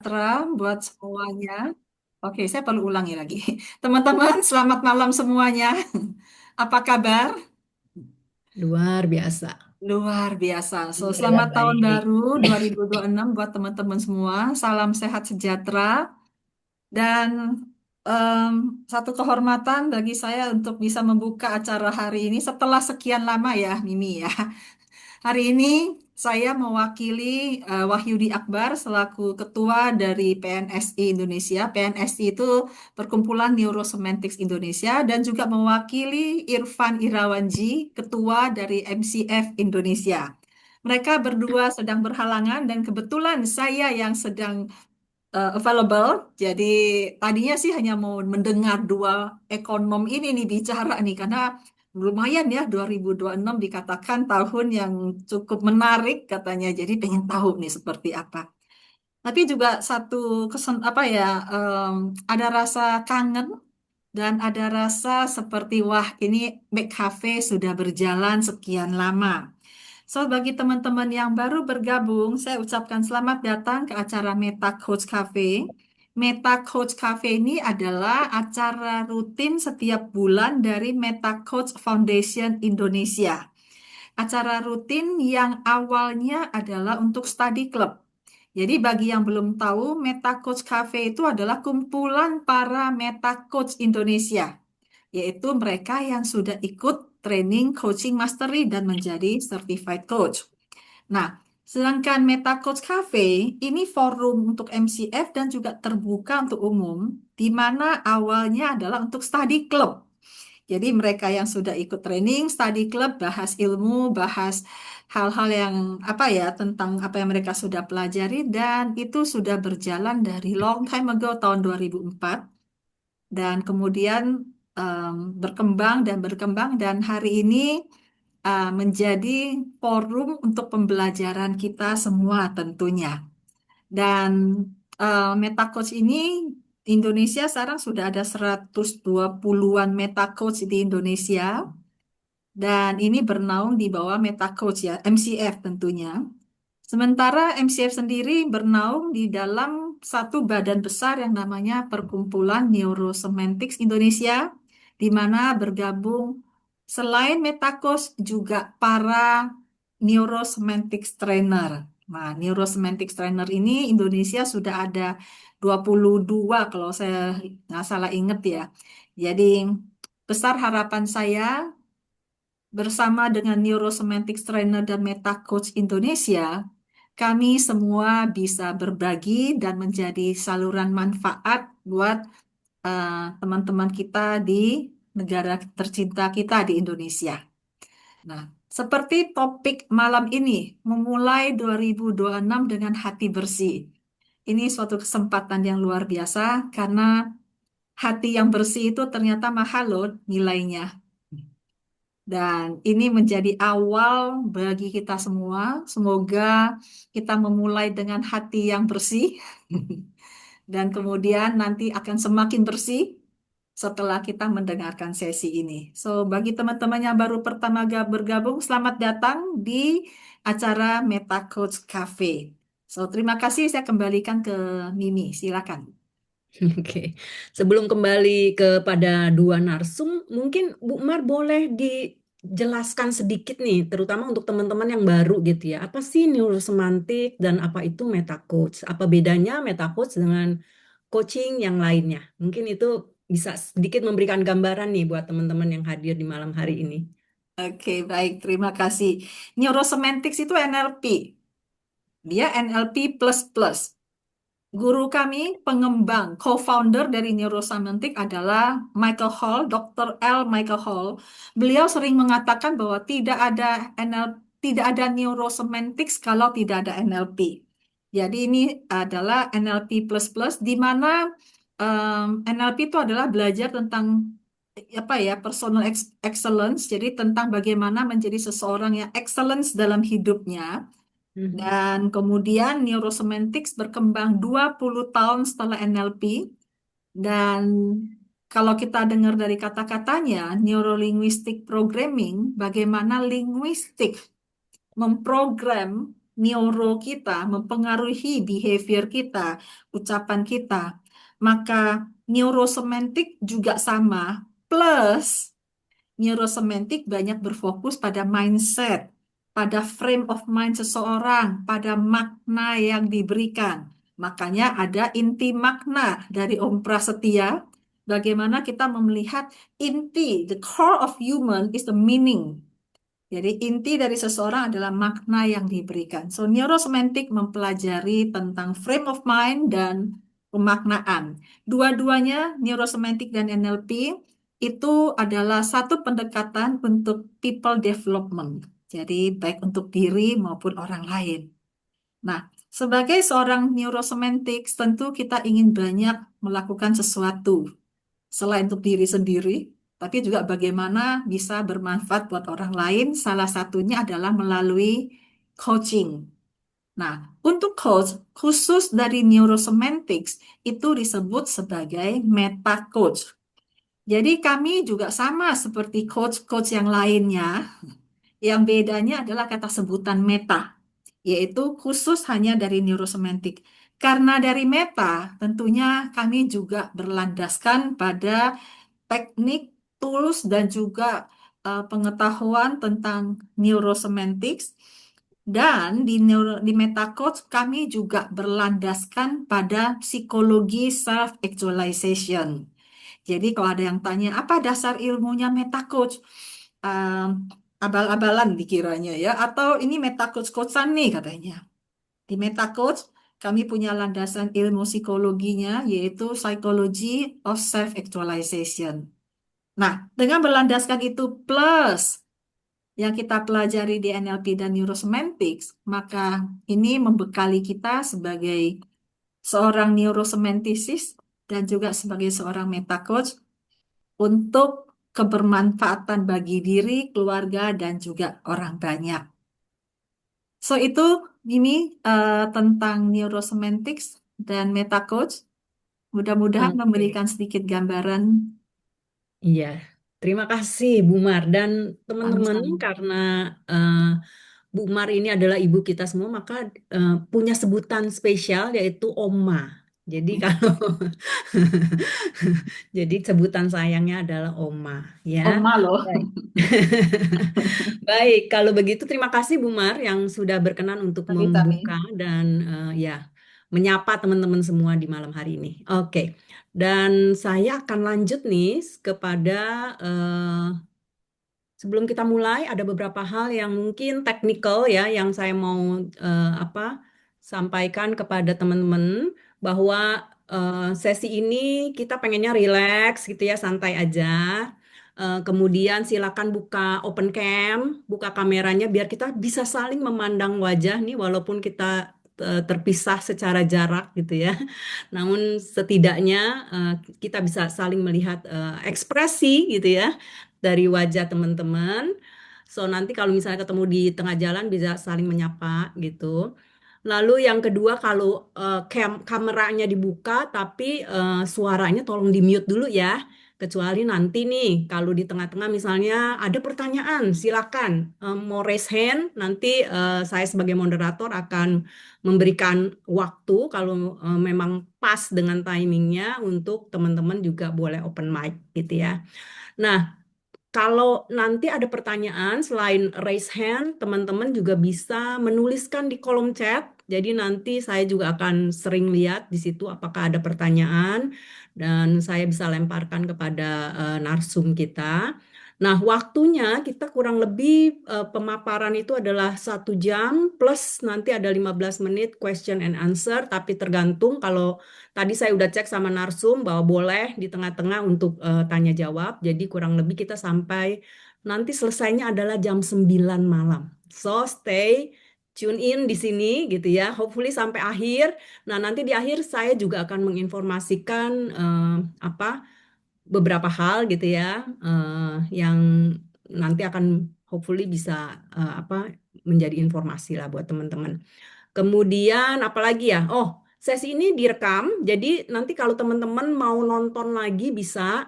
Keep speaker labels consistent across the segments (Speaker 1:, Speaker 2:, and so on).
Speaker 1: sejahtera buat semuanya. Oke, saya perlu ulangi lagi. Teman-teman, selamat malam semuanya. Apa kabar?
Speaker 2: Luar biasa.
Speaker 1: Luar biasa. So,
Speaker 2: Alhamdulillah
Speaker 1: selamat tahun
Speaker 2: baik.
Speaker 1: baru 2026 buat teman-teman semua. Salam sehat sejahtera. Dan em, satu kehormatan bagi saya untuk bisa membuka acara hari ini setelah sekian lama ya, Mimi ya. Hari ini saya mewakili Wahyudi Akbar selaku Ketua dari PNSI Indonesia. PNSI itu Perkumpulan Neurosemantics Indonesia dan juga mewakili Irfan Irawanji, Ketua dari MCF Indonesia. Mereka berdua sedang berhalangan dan kebetulan saya yang sedang available. Jadi tadinya sih hanya mau mendengar dua ekonom ini nih bicara nih karena lumayan ya 2026 dikatakan tahun yang cukup menarik katanya. Jadi pengen tahu nih seperti apa. Tapi juga satu kesen apa ya ada rasa kangen dan ada rasa seperti wah ini McCafe sudah berjalan sekian lama. So, bagi teman-teman yang baru bergabung, saya ucapkan selamat datang ke acara Meta Coach Cafe. Meta Coach Cafe ini adalah acara rutin setiap bulan dari Meta Coach Foundation Indonesia. Acara rutin yang awalnya adalah untuk study club. Jadi bagi yang belum tahu, Meta Coach Cafe itu adalah kumpulan para Meta Coach Indonesia, yaitu mereka yang sudah ikut training coaching mastery dan menjadi certified coach. Nah, sedangkan Meta Coach Cafe ini forum untuk MCF dan juga terbuka untuk umum, di mana awalnya adalah untuk study club. Jadi mereka yang sudah ikut training, study club, bahas ilmu, bahas hal-hal yang apa ya tentang apa yang mereka sudah pelajari dan itu sudah berjalan dari long time ago tahun 2004 dan kemudian em, berkembang dan berkembang dan hari ini menjadi forum untuk pembelajaran kita semua tentunya. Dan Meta Coach ini Indonesia sekarang sudah ada 120-an Meta Coach di Indonesia dan ini bernaung di bawah Meta Coach ya, MCF tentunya. Sementara MCF sendiri bernaung di dalam satu badan besar yang namanya Perkumpulan Neurosemantics Indonesia, di mana bergabung selain Metacoach juga para Neurosemantics Trainer. Nah, Neurosemantics Trainer ini Indonesia sudah ada 22 kalau saya nggak salah ingat ya. Jadi besar harapan saya bersama dengan Neurosemantics Trainer dan Meta Coach Indonesia, kami semua bisa berbagi dan menjadi saluran manfaat buat teman-teman kita di negara tercinta kita di Indonesia. Nah, seperti topik malam ini, memulai 2026 dengan hati bersih. Ini suatu kesempatan yang luar biasa karena hati yang bersih itu ternyata mahal loh nilainya. Dan ini menjadi awal bagi kita semua. Semoga kita memulai dengan hati yang bersih dan kemudian nanti akan semakin bersih setelah kita mendengarkan sesi ini. So, bagi teman-teman yang baru pertama bergabung, selamat datang di acara Meta Coach Cafe. So, terima kasih. Saya kembalikan ke Mimi. Silakan.
Speaker 2: Oke. Sebelum kembali kepada dua narsum, mungkin Bu Mar boleh dijelaskan sedikit nih, terutama untuk teman-teman yang baru gitu ya. Apa sih neurosemantik dan apa itu meta coach? Apa bedanya meta coach dengan coaching yang lainnya? Mungkin itu bisa sedikit memberikan gambaran nih buat teman-teman yang hadir di malam hari ini.
Speaker 1: Oke, baik. Terima kasih. Neurosemantics itu NLP. Dia NLP plus plus. Guru kami, pengembang, co-founder dari Neurosemantic adalah Michael Hall, Dr. L. Michael Hall. Beliau sering mengatakan bahwa tidak ada neurosemantics kalau tidak ada NLP. Jadi ini adalah NLP plus di mana NLP itu adalah belajar tentang apa ya personal excellence. Jadi tentang bagaimana menjadi seseorang yang excellence dalam hidupnya.
Speaker 2: Mhm.
Speaker 1: Dan kemudian neurosemantics berkembang 20 tahun setelah NLP. Dan kalau kita dengar dari kata-katanya, neurolinguistic programming, bagaimana linguistik memprogram. neuro kita, mempengaruhi behavior kita, ucapan kita, maka neurosemantik juga sama. Plus, neurosemantik banyak berfokus pada mindset, pada frame of mind seseorang, pada makna yang diberikan. Makanya ada inti makna dari Om Prasetya. Bagaimana kita melihat inti, the core of human is the meaning. Jadi inti dari seseorang adalah makna yang diberikan. So neurosemantik mempelajari tentang frame of mind dan pemaknaan. Dua-duanya neurosemantik dan NLP itu adalah satu pendekatan untuk people development. Jadi baik untuk diri maupun orang lain. Nah, sebagai seorang neurosemantik, tentu kita ingin banyak melakukan sesuatu selain untuk diri sendiri, tapi juga bagaimana bisa bermanfaat buat orang lain. Salah satunya adalah melalui coaching. Nah, untuk coach khusus dari neurosemantics itu disebut sebagai meta coach. Jadi kami juga sama seperti coach-coach yang lainnya, yang bedanya adalah kata sebutan meta, yaitu khusus hanya dari neurosemantik. Karena dari meta, tentunya kami juga berlandaskan pada teknik, tools, dan juga pengetahuan tentang neurosemantics. Dan di MetaCoach kami juga berlandaskan pada psikologi self-actualization. Jadi kalau ada yang tanya, apa dasar ilmunya MetaCoach? Um, Abal-abalan dikiranya ya, atau ini MetaCoach-coachan nih katanya. Di MetaCoach kami punya landasan ilmu psikologinya, yaitu Psychology of Self-Actualization. Nah, dengan berlandaskan itu plus yang kita pelajari di NLP dan Neurosemantics, maka ini membekali kita sebagai seorang neurosemantisis dan juga sebagai seorang meta coach untuk kebermanfaatan bagi diri, keluarga, dan juga orang banyak. So itu ini tentang neurosemantics dan meta coach. Mudah-mudahan
Speaker 2: Oke.
Speaker 1: memberikan sedikit gambaran.
Speaker 2: Iya, terima kasih Bu Mar dan teman-teman
Speaker 1: Sama-sama.
Speaker 2: karena eh, Bu Mar ini adalah ibu kita semua, maka punya sebutan spesial yaitu Oma. Jadi kalau jadi sebutan sayangnya adalah Oma, ya.
Speaker 1: Oma loh.
Speaker 2: Baik. Baik, kalau begitu terima kasih Bu Mar yang sudah berkenan untuk
Speaker 1: Sami-sami.
Speaker 2: membuka dan ya menyapa teman-teman semua di malam hari ini. Oke, dan saya akan lanjut nih kepada sebelum kita mulai, ada beberapa hal yang mungkin teknikal ya, yang saya mau apa sampaikan kepada teman-teman bahwa sesi ini kita pengennya relax gitu ya, santai aja. Kemudian silakan buka open cam, buka kameranya biar kita bisa saling memandang wajah nih, walaupun kita terpisah secara jarak gitu ya. Namun setidaknya eh, kita bisa saling melihat ekspresi gitu ya dari wajah teman-teman. So nanti kalau misalnya ketemu di tengah jalan bisa saling menyapa gitu. Lalu yang kedua kalau kameranya dibuka tapi suaranya tolong di mute dulu ya. Kecuali nanti nih kalau di tengah-tengah misalnya ada pertanyaan silakan mau raise hand nanti saya sebagai moderator akan memberikan waktu kalau memang pas dengan timingnya untuk teman-teman juga boleh open mic gitu ya. Nah, kalau nanti ada pertanyaan, selain raise hand, teman-teman juga bisa menuliskan di kolom chat. Jadi nanti saya juga akan sering lihat di situ apakah ada pertanyaan dan saya bisa lemparkan kepada narsum kita. Nah, waktunya kita kurang lebih pemaparan itu adalah 1 jam plus nanti ada 15 menit question and answer, tapi tergantung kalau tadi saya udah cek sama narsum bahwa boleh di tengah-tengah untuk tanya jawab. Jadi kurang lebih kita sampai nanti selesainya adalah jam 9 malam. So stay tune in di sini gitu ya. Hopefully sampai akhir. Nah, nanti di akhir saya juga akan menginformasikan apa beberapa hal gitu ya yang nanti akan hopefully bisa apa menjadi informasi lah buat teman-teman. Kemudian apalagi ya? Oh, sesi ini direkam. Jadi nanti kalau teman-teman mau nonton lagi bisa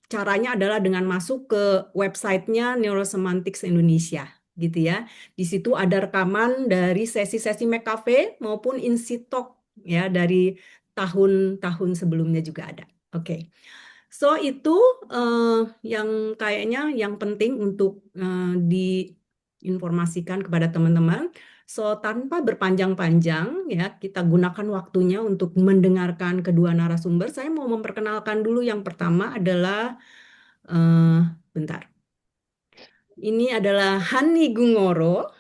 Speaker 2: caranya adalah dengan masuk ke websitenya Neurosemantics Indonesia. gitu ya. Di situ ada rekaman dari sesi-sesi McCafe maupun Insitalk ya dari tahun-tahun sebelumnya juga ada. Oke. So itu eh, yang kayaknya yang penting untuk diinformasikan kepada teman-teman. So tanpa berpanjang-panjang ya kita gunakan waktunya untuk mendengarkan kedua narasumber. Saya mau memperkenalkan dulu yang pertama adalah eh bentar. Ini adalah Hani Gungoro.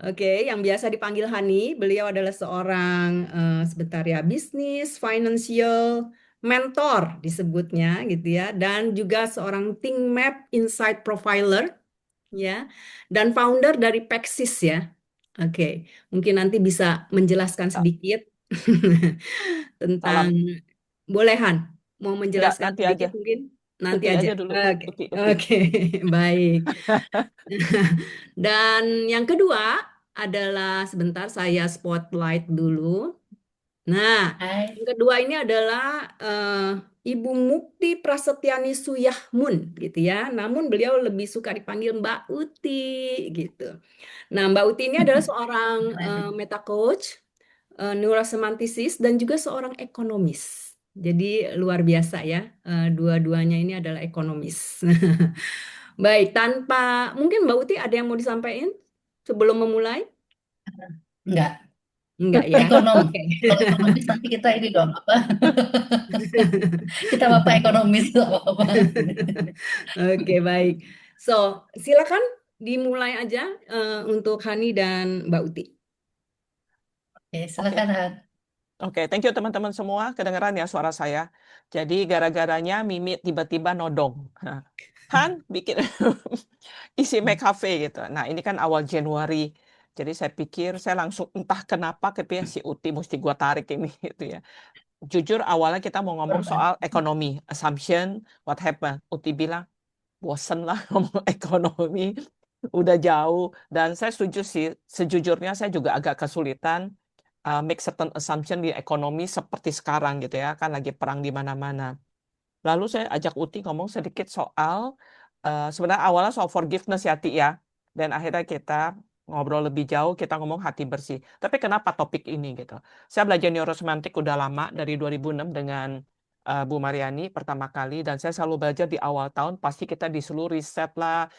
Speaker 2: Oke, yang biasa dipanggil Hani. Beliau adalah seorang sebentar ya, bisnis, financial mentor disebutnya gitu ya, dan juga seorang Think Map Insight Profiler ya, dan founder dari Pexis ya. Oke, mungkin nanti bisa menjelaskan
Speaker 3: Ah,
Speaker 2: sedikit tentang
Speaker 3: salam.
Speaker 2: boleh Han, mau
Speaker 3: Enggak,
Speaker 2: menjelaskan
Speaker 3: nanti aja.
Speaker 2: sedikit mungkin nanti
Speaker 3: Uti
Speaker 2: aja.
Speaker 3: aja dulu.
Speaker 2: Oke,
Speaker 3: Uti, Uti.
Speaker 2: oke, baik. Dan yang kedua adalah sebentar saya spotlight dulu. Nah,
Speaker 4: Hai,
Speaker 2: yang kedua ini adalah Ibu Mukti Prasetyani Suyahmun gitu ya. Namun beliau lebih suka dipanggil Mbak Uti gitu. Nah, Mbak Uti ini adalah seorang meta coach, neurosemantisis dan juga seorang ekonomis. Jadi luar biasa ya. Dua-duanya ini adalah ekonomis. Baik, tanpa mungkin Mbak Uti ada yang mau disampaikan sebelum memulai?
Speaker 4: enggak,
Speaker 2: Enggak ya.
Speaker 4: ekonom.
Speaker 2: Oke.
Speaker 4: Kalau ekonomis nanti kita ini dong apa? Kita bapak ekonomis tuh apa?
Speaker 2: Oke, baik. So, silakan dimulai aja untuk Hani dan Mbak Uti.
Speaker 4: Oke,
Speaker 3: Oke,
Speaker 4: silakan Han.
Speaker 3: oke. Thank you teman-teman semua. Kedengeran ya suara saya. Jadi gara-garanya Mimi tiba-tiba nodong. Han bikin isi McCafe gitu. Nah, ini kan awal Januari. Jadi saya pikir saya langsung entah kenapa gitu ya si Uti mesti gua tarik ini gitu ya. Jujur awalnya kita mau ngomong
Speaker 4: Korban.
Speaker 3: soal ekonomi, assumption, what happened. Uti bilang bosen lah ngomong ekonomi, udah jauh. Dan saya setuju sih, sejujurnya saya juga agak kesulitan make certain assumption di ekonomi seperti sekarang gitu ya, kan lagi perang di mana-mana. Lalu saya ajak Uti ngomong sedikit soal, sebenarnya awalnya soal forgiveness ya, Ti ya. Dan akhirnya kita ngobrol lebih jauh, kita ngomong hati bersih. Tapi kenapa topik ini gitu? Saya belajar neurosemantik udah lama, dari 2006 dengan Bu Mariani pertama kali. Dan saya selalu belajar di awal tahun, pasti kita disuruh riset lah,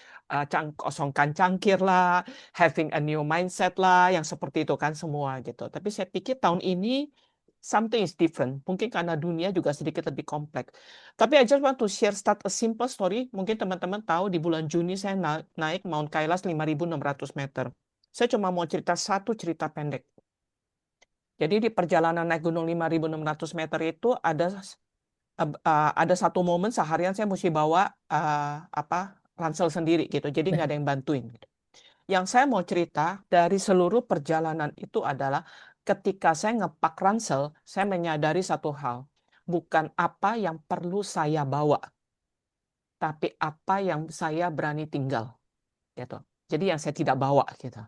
Speaker 3: kosongkan cangkir lah, having a new mindset lah, yang seperti itu kan semua gitu. Tapi saya pikir tahun ini something is different. Mungkin karena dunia juga sedikit lebih kompleks. Tapi I just want to share start a simple story. Mungkin teman-teman tahu di bulan Juni saya naik Mount Kailas 5.600 meter. Saya cuma mau cerita satu cerita pendek. Jadi di perjalanan naik gunung 5.600 meter itu ada satu momen seharian saya mesti bawa ransel sendiri gitu. Jadi nggak ada yang bantuin. Gitu. Yang saya mau cerita dari seluruh perjalanan itu adalah ketika saya ngepak ransel, saya menyadari satu hal. Bukan apa yang perlu saya bawa, tapi apa yang saya berani tinggal. Gitu. Jadi yang saya tidak bawa. Gitu.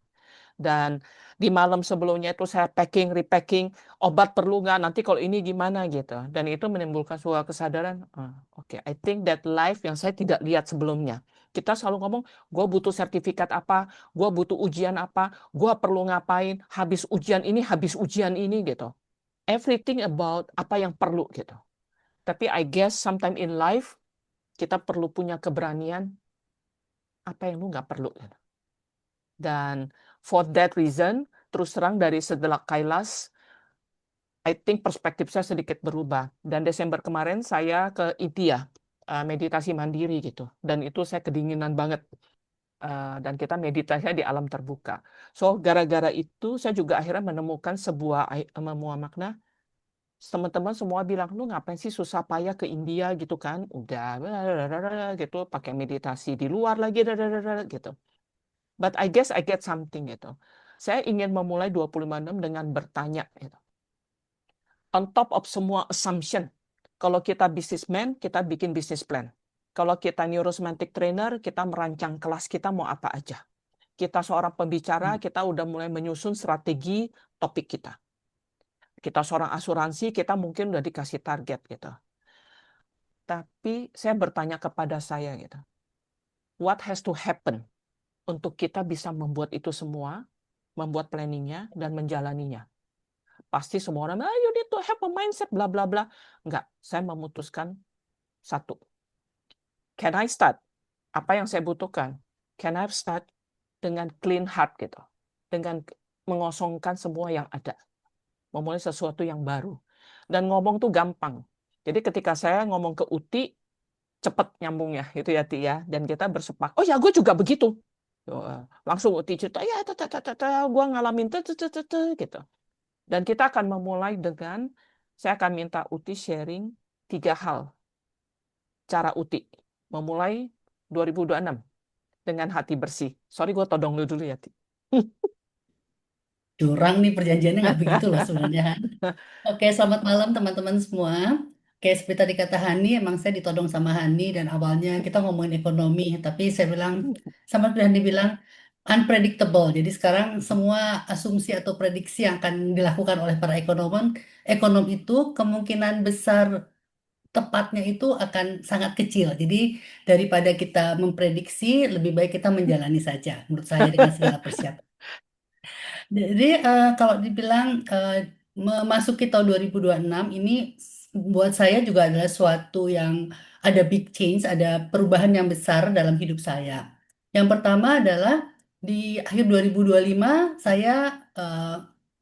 Speaker 3: Dan di malam sebelumnya itu saya packing, repacking, obat perlu nggak, nanti kalau ini gimana gitu. Dan itu menimbulkan sebuah kesadaran, oke, I think that life yang saya tidak lihat sebelumnya. Kita selalu ngomong, gue butuh sertifikat apa, gue butuh ujian apa, gue perlu ngapain, habis ujian ini gitu. Everything about apa yang perlu gitu. Tapi I guess sometime in life, kita perlu punya keberanian, apa yang lu nggak perlu gitu. Dan for that reason, terus terang dari setelah Kailas, I think perspektif saya sedikit berubah. Dan Desember kemarin saya ke India, meditasi mandiri gitu. Dan itu saya kedinginan banget. Dan kita meditasinya di alam terbuka. So, gara-gara itu saya juga akhirnya menemukan sebuah makna. Teman-teman semua bilang, lu ngapain sih susah payah ke India gitu kan? Udah, gitu, pakai meditasi di luar lagi, gitu. But I guess I get something gitu. Saya ingin memulai 25/6 dengan bertanya gitu. On top of semua assumption, kalau kita businessman, kita bikin business plan. Kalau kita neurosemantic trainer, kita merancang kelas kita mau apa aja. Kita seorang pembicara, kita udah mulai menyusun strategi topik kita. Kita seorang asuransi, kita mungkin udah dikasih target gitu. Tapi saya bertanya kepada saya gitu. What has to happen untuk kita bisa membuat itu semua, membuat planningnya, dan menjalaninya. Pasti semua orang, you need to have a mindset, bla bla bla. Enggak, saya memutuskan satu. Can I start? Apa yang saya butuhkan? Can I start dengan clean heart gitu, dengan mengosongkan semua yang ada, memulai sesuatu yang baru. Dan ngomong tuh gampang. Jadi ketika saya ngomong ke Uti, cepet nyambungnya gitu ya Ti ya, dan kita bersepakat. Oh ya, gue juga begitu. Langsung Uti cerita, ya, gue ngalamin gitu. Dan kita akan memulai dengan, saya akan minta Uti sharing 3 hal cara Uti memulai 2026 dengan hati bersih. Sorry, gue todong lu dulu ya, Ti.
Speaker 4: Curang nih perjanjiannya nggak begitu loh sebenarnya, Han. Oke, selamat malam teman-teman semua. Oke, seperti tadi kata Hani, emang saya ditodong sama Hani dan awalnya kita ngomongin ekonomi, tapi saya bilang, sama seperti Hani bilang, unpredictable. Jadi sekarang semua asumsi atau prediksi yang akan dilakukan oleh para ekonom itu kemungkinan besar tepatnya itu akan sangat kecil. Jadi daripada kita memprediksi, lebih baik kita menjalani saja, menurut saya dengan segala persiapan. Jadi kalau dibilang memasuki tahun 2026 ini buat saya juga adalah suatu yang ada big change, ada perubahan yang besar dalam hidup saya. Yang pertama adalah di akhir 2025 saya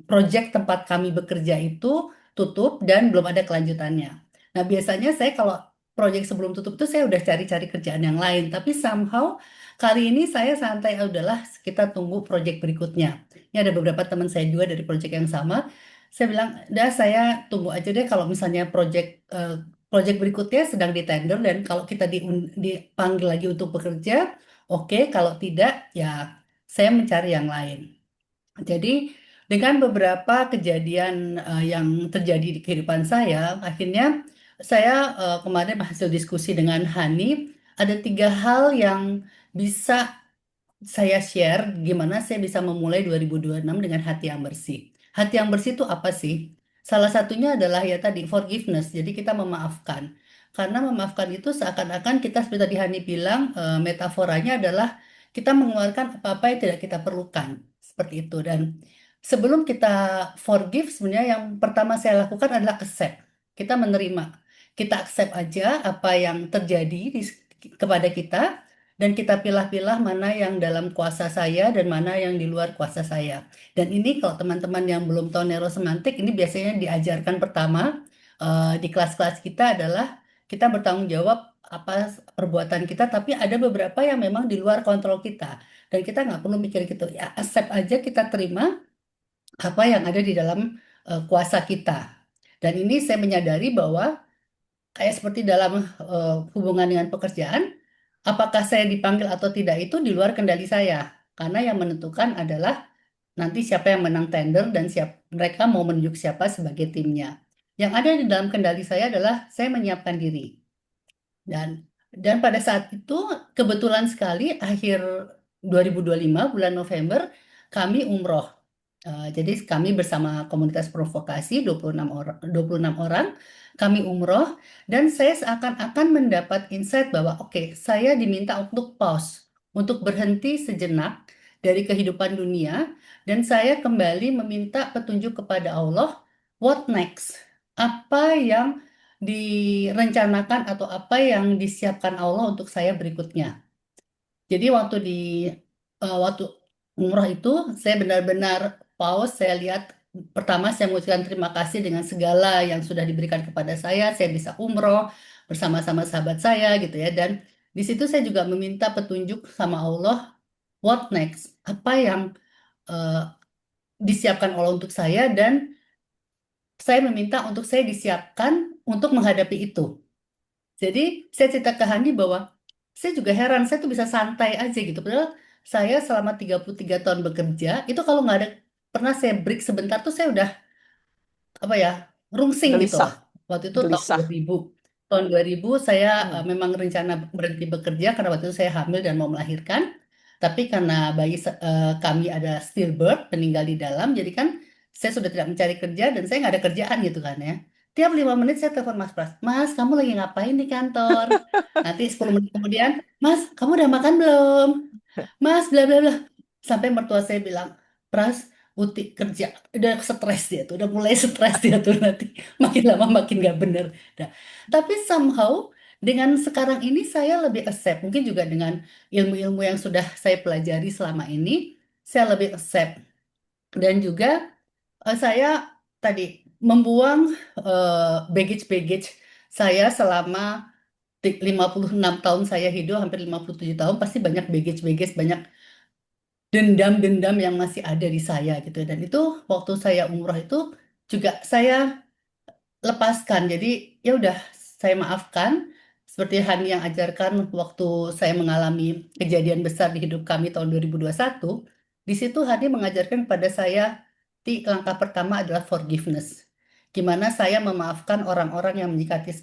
Speaker 4: project tempat kami bekerja itu tutup dan belum ada kelanjutannya. Nah, biasanya saya kalau project sebelum tutup itu saya udah cari-cari kerjaan yang lain, tapi somehow kali ini saya santai, "Ah, udahlah kita tunggu project berikutnya." Ini ada beberapa teman saya juga dari proyek yang sama. Saya bilang, dah saya tunggu aja deh kalau misalnya proyek berikutnya sedang di tender dan kalau kita dipanggil lagi untuk bekerja, oke. Kalau tidak, ya saya mencari yang lain. Jadi dengan beberapa kejadian yang terjadi di kehidupan saya, akhirnya saya kemarin hasil diskusi dengan Hani, ada 3 hal yang bisa saya share gimana saya bisa memulai 2026 dengan hati yang bersih. Hati yang bersih itu apa sih? Salah satunya adalah ya tadi forgiveness. Jadi kita memaafkan. Karena memaafkan itu seakan-akan kita seperti tadi Hani bilang, metaforanya adalah kita mengeluarkan apa-apa yang tidak kita perlukan. Seperti itu. Dan sebelum kita forgive, sebenarnya yang pertama saya lakukan adalah accept. Kita menerima. Kita accept aja apa yang terjadi kepada kita dan kita pilah-pilah mana yang dalam kuasa saya dan mana yang di luar kuasa saya. Dan ini kalau teman-teman yang belum tahu neurosemantik, ini biasanya diajarkan pertama di kelas-kelas kita adalah kita bertanggung jawab apa perbuatan kita, tapi ada beberapa yang memang di luar kontrol kita. Dan kita nggak perlu mikir gitu, ya accept aja kita terima apa yang ada di dalam kuasa kita. Dan ini saya menyadari bahwa kayak seperti dalam hubungan dengan pekerjaan, apakah saya dipanggil atau tidak itu di luar kendali saya. Karena yang menentukan adalah nanti siapa yang menang tender dan mereka mau menunjuk siapa sebagai timnya. Yang ada di dalam kendali saya adalah saya menyiapkan diri. Dan pada saat itu kebetulan sekali akhir 2025 bulan November kami umroh. Jadi kami bersama komunitas provokasi 26 orang kami umroh dan saya seakan-akan mendapat insight bahwa oke, saya diminta untuk pause, untuk berhenti sejenak dari kehidupan dunia dan saya kembali meminta petunjuk kepada Allah, what next? Apa yang direncanakan atau apa yang disiapkan Allah untuk saya berikutnya. Jadi waktu umroh itu saya benar-benar pause, saya lihat pertama saya mengucapkan terima kasih dengan segala yang sudah diberikan kepada saya bisa umroh bersama-sama sahabat saya gitu ya. Dan di situ saya juga meminta petunjuk sama Allah, what next? Apa yang eh, disiapkan Allah untuk saya dan saya meminta untuk saya disiapkan untuk menghadapi itu. Jadi saya cerita ke Handi bahwa saya juga heran, saya tuh bisa santai aja gitu. Padahal saya selama 33 tahun bekerja, itu kalau nggak ada, pernah saya break sebentar tuh saya udah, apa ya, rungsing gitu
Speaker 3: Gelisah,
Speaker 4: loh. Waktu itu tahun
Speaker 3: gelisah.
Speaker 4: 2000. Tahun 2000 saya
Speaker 3: Hmm.
Speaker 4: memang rencana berhenti bekerja karena waktu itu saya hamil dan mau melahirkan. Tapi karena kami ada stillbirth, meninggal di dalam, jadi kan saya sudah tidak mencari kerja dan saya nggak ada kerjaan gitu kan ya. Tiap 5 menit saya telepon Mas Pras, Mas, kamu lagi ngapain di kantor? Nanti 10 menit kemudian, Mas, kamu udah makan belum? Mas, bla bla bla. Sampai mertua saya bilang, Pras, Uti kerja, udah stres dia tuh, udah mulai stres dia tuh nanti makin lama makin gak bener. Nah, tapi somehow dengan sekarang ini saya lebih accept, mungkin juga dengan ilmu-ilmu yang sudah saya pelajari selama ini, saya lebih accept dan juga saya tadi membuang baggage-baggage saya selama 56 tahun saya hidup, hampir 57 tahun, pasti banyak baggage-baggage, banyak dendam-dendam yang masih ada di saya gitu. Dan itu waktu saya umroh itu juga saya lepaskan. Jadi ya udah saya maafkan seperti Hani yang ajarkan waktu saya mengalami kejadian besar di hidup kami tahun 2021. Di situ Hani mengajarkan kepada saya langkah pertama adalah forgiveness. Gimana saya memaafkan orang-orang yang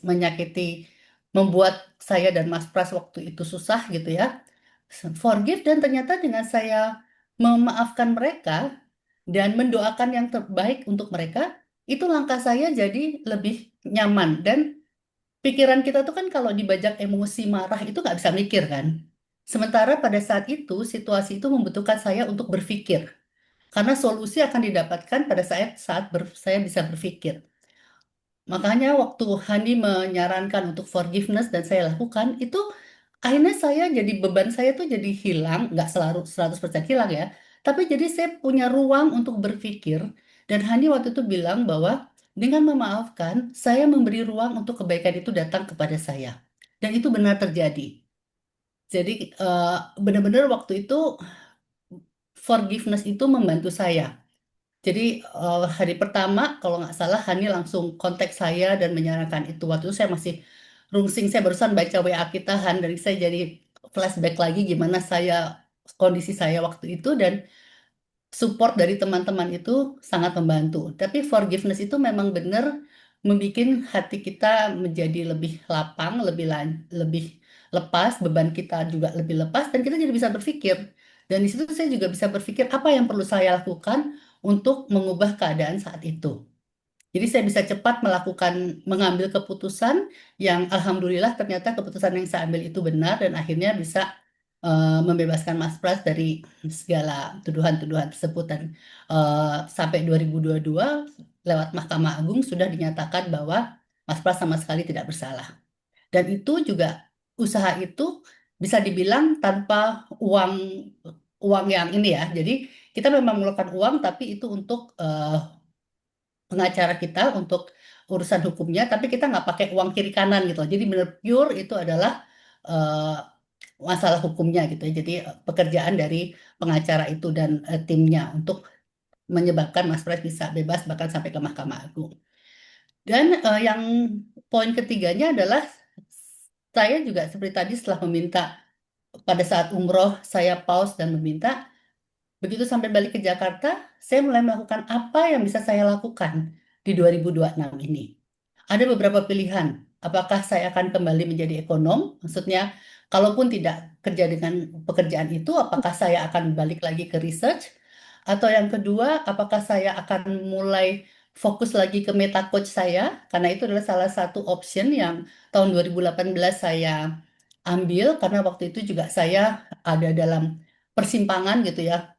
Speaker 4: menyakiti, membuat saya dan Mas Pras waktu itu susah gitu ya. Forgive dan ternyata dengan saya memaafkan mereka dan mendoakan yang terbaik untuk mereka, itu langkah saya jadi lebih nyaman. Dan pikiran kita tuh kan kalau dibajak emosi marah itu nggak bisa mikir kan. Sementara pada saat itu, situasi itu membutuhkan saya untuk berpikir. Karena solusi akan didapatkan pada saya bisa berpikir. Makanya waktu Hani menyarankan untuk forgiveness dan saya lakukan, itu akhirnya saya jadi beban saya tuh jadi hilang, nggak selalu 100% hilang ya. Tapi jadi saya punya ruang untuk berpikir. Dan Hani waktu itu bilang bahwa dengan memaafkan, saya memberi ruang untuk kebaikan itu datang kepada saya. Dan itu benar terjadi. Jadi benar-benar waktu itu forgiveness itu membantu saya. Jadi hari pertama kalau nggak salah Hani langsung kontak saya dan menyarankan itu. Waktu itu saya masih rungsing, saya barusan baca WA kita Han, dari saya jadi flashback lagi gimana kondisi saya waktu itu dan support dari teman-teman itu sangat membantu. Tapi forgiveness itu memang benar membuat hati kita menjadi lebih lapang, lebih lepas, beban kita juga lebih lepas dan kita jadi bisa berpikir. Dan di situ saya juga bisa berpikir apa yang perlu saya lakukan untuk mengubah keadaan saat itu. Jadi saya bisa cepat mengambil keputusan yang alhamdulillah ternyata keputusan yang saya ambil itu benar dan akhirnya bisa membebaskan Mas Pras dari segala tuduhan-tuduhan tersebut dan sampai 2022 lewat Mahkamah Agung sudah dinyatakan bahwa Mas Pras sama sekali tidak bersalah. Dan itu juga usaha itu bisa dibilang tanpa uang uang yang ini ya. Jadi kita memang mengeluarkan uang tapi itu untuk pengacara kita untuk urusan hukumnya, tapi kita nggak pakai uang kiri kanan gitu. Jadi benar pure itu adalah eh, masalah hukumnya gitu ya. Jadi pekerjaan dari pengacara itu dan timnya untuk menyebabkan Mas Pras bisa bebas bahkan sampai ke Mahkamah Agung. Dan yang poin ketiganya adalah saya juga seperti tadi setelah meminta pada saat umroh saya pause dan meminta. Begitu sampai balik ke Jakarta, saya mulai melakukan apa yang bisa saya lakukan di 2026 ini. Ada beberapa pilihan. Apakah saya akan kembali menjadi ekonom? Maksudnya, kalaupun tidak kerja dengan pekerjaan itu, apakah saya akan balik lagi ke research? Atau yang kedua, apakah saya akan mulai fokus lagi ke meta coach saya? Karena itu adalah salah satu option yang tahun 2018 saya ambil, karena waktu itu juga saya ada dalam persimpangan gitu ya.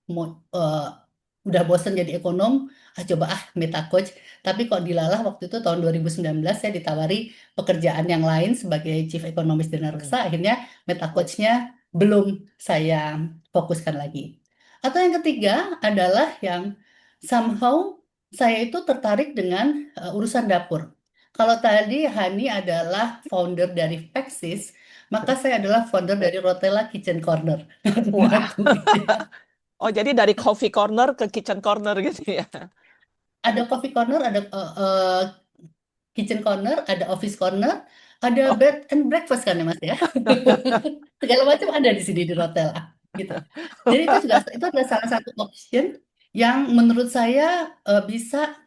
Speaker 4: Udah bosen jadi ekonom, coba meta coach. Tapi kok dilalah waktu itu tahun 2019 saya ditawari pekerjaan yang lain sebagai Chief Economist Dana Reksa. Akhirnya meta coach-nya belum saya fokuskan lagi. Atau yang ketiga adalah yang somehow saya itu tertarik dengan urusan dapur. Kalau tadi Hani adalah founder dari Pexis, maka saya adalah founder dari Rotella Kitchen Corner.
Speaker 3: Wah.
Speaker 4: Aku gitu ya.
Speaker 3: Oh, jadi dari coffee corner ke kitchen corner gitu ya.
Speaker 4: Ada coffee corner, ada kitchen corner, ada office corner, ada
Speaker 3: Oh.
Speaker 4: bed and breakfast kan ya Mas ya. Segala macam ada di sini di hotel gitu. Jadi itu adalah salah satu option yang menurut saya bisa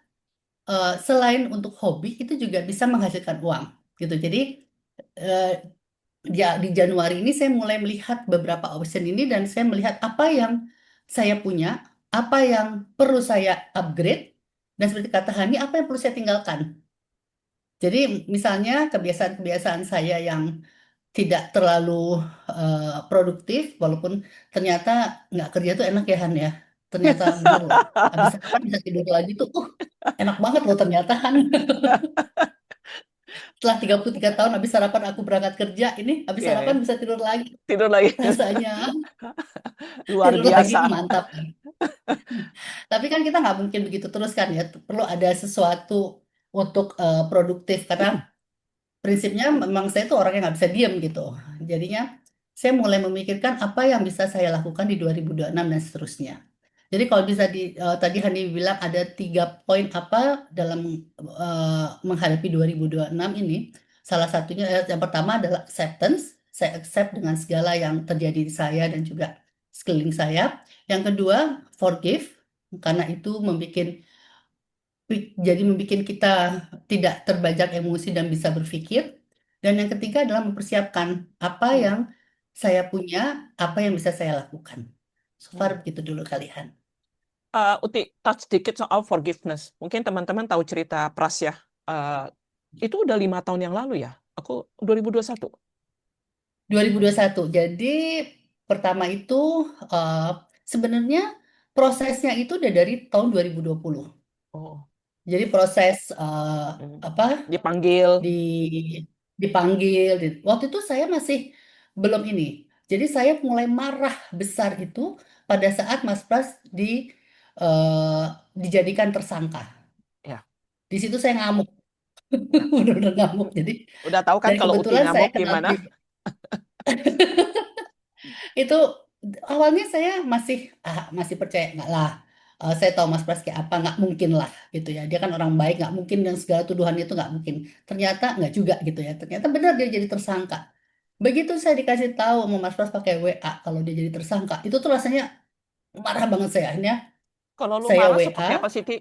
Speaker 4: selain untuk hobi itu juga bisa menghasilkan uang gitu. Jadi eh, di Januari ini saya mulai melihat beberapa option ini dan saya melihat apa yang saya punya, apa yang perlu saya upgrade dan seperti kata Hani, apa yang perlu saya tinggalkan. Jadi misalnya kebiasaan-kebiasaan saya yang tidak terlalu produktif, walaupun ternyata nggak kerja tuh enak ya Han ya. Ternyata bener loh. Habis sarapan bisa tidur lagi tuh, enak banget loh ternyata Han. Setelah 33 tahun habis sarapan aku berangkat kerja, ini habis
Speaker 3: Iya, ya.
Speaker 4: sarapan bisa tidur lagi.
Speaker 3: Tidur lagi.
Speaker 4: Rasanya
Speaker 3: Luar
Speaker 4: tidur lagi
Speaker 3: biasa.
Speaker 4: mantap kan. Tapi kan kita nggak mungkin begitu terus kan ya. Perlu ada sesuatu untuk produktif karena prinsipnya memang saya tuh orang yang nggak bisa diem gitu. Jadinya saya mulai memikirkan apa yang bisa saya lakukan di 2026 dan seterusnya. Jadi kalau bisa tadi Hani bilang ada 3 poin apa dalam menghadapi 2026 ini. Salah satunya yang pertama adalah acceptance. Saya accept dengan segala yang terjadi di saya dan juga sekeliling saya. Yang kedua, forgive karena itu membuat kita tidak terbajak emosi dan bisa berpikir. Dan yang ketiga adalah mempersiapkan apa
Speaker 3: Hmm,
Speaker 4: yang saya punya, apa yang bisa saya lakukan. So far
Speaker 3: hmm.
Speaker 4: begitu dulu kalian.
Speaker 3: Uti, touch sedikit soal forgiveness. Mungkin teman-teman tahu cerita Prasya. Eh, itu udah 5 tahun yang lalu ya. Aku 2021.
Speaker 4: 2021. Jadi pertama itu eh, sebenarnya prosesnya itu udah dari tahun 2020.
Speaker 3: Oh,
Speaker 4: Jadi proses
Speaker 3: hmm.
Speaker 4: apa
Speaker 3: Dipanggil.
Speaker 4: di dipanggil. Waktu itu saya masih belum ini. Jadi saya mulai marah besar itu pada saat Mas Pras eh, dijadikan tersangka.
Speaker 3: Ya,
Speaker 4: Di situ saya ngamuk,
Speaker 3: ya.
Speaker 4: benar-benar ngamuk. Jadi
Speaker 3: Udah tahu kan
Speaker 4: dan
Speaker 3: kalau Uti
Speaker 4: kebetulan saya
Speaker 3: ngamuk
Speaker 4: kenal
Speaker 3: gimana?
Speaker 4: itu awalnya saya masih percaya nggak lah. Saya tahu Mas Pras kayak apa, nggak mungkin lah gitu ya. Dia kan orang baik, nggak mungkin dan segala tuduhan itu nggak mungkin. Ternyata nggak juga gitu ya. Ternyata benar dia jadi tersangka. Begitu saya dikasih tahu sama Mas Pras pakai WA kalau dia jadi tersangka, itu tuh rasanya marah banget saya. Akhirnya
Speaker 3: Kalau lu
Speaker 4: saya
Speaker 3: marah
Speaker 4: WA,
Speaker 3: seperti apa sih, Ti?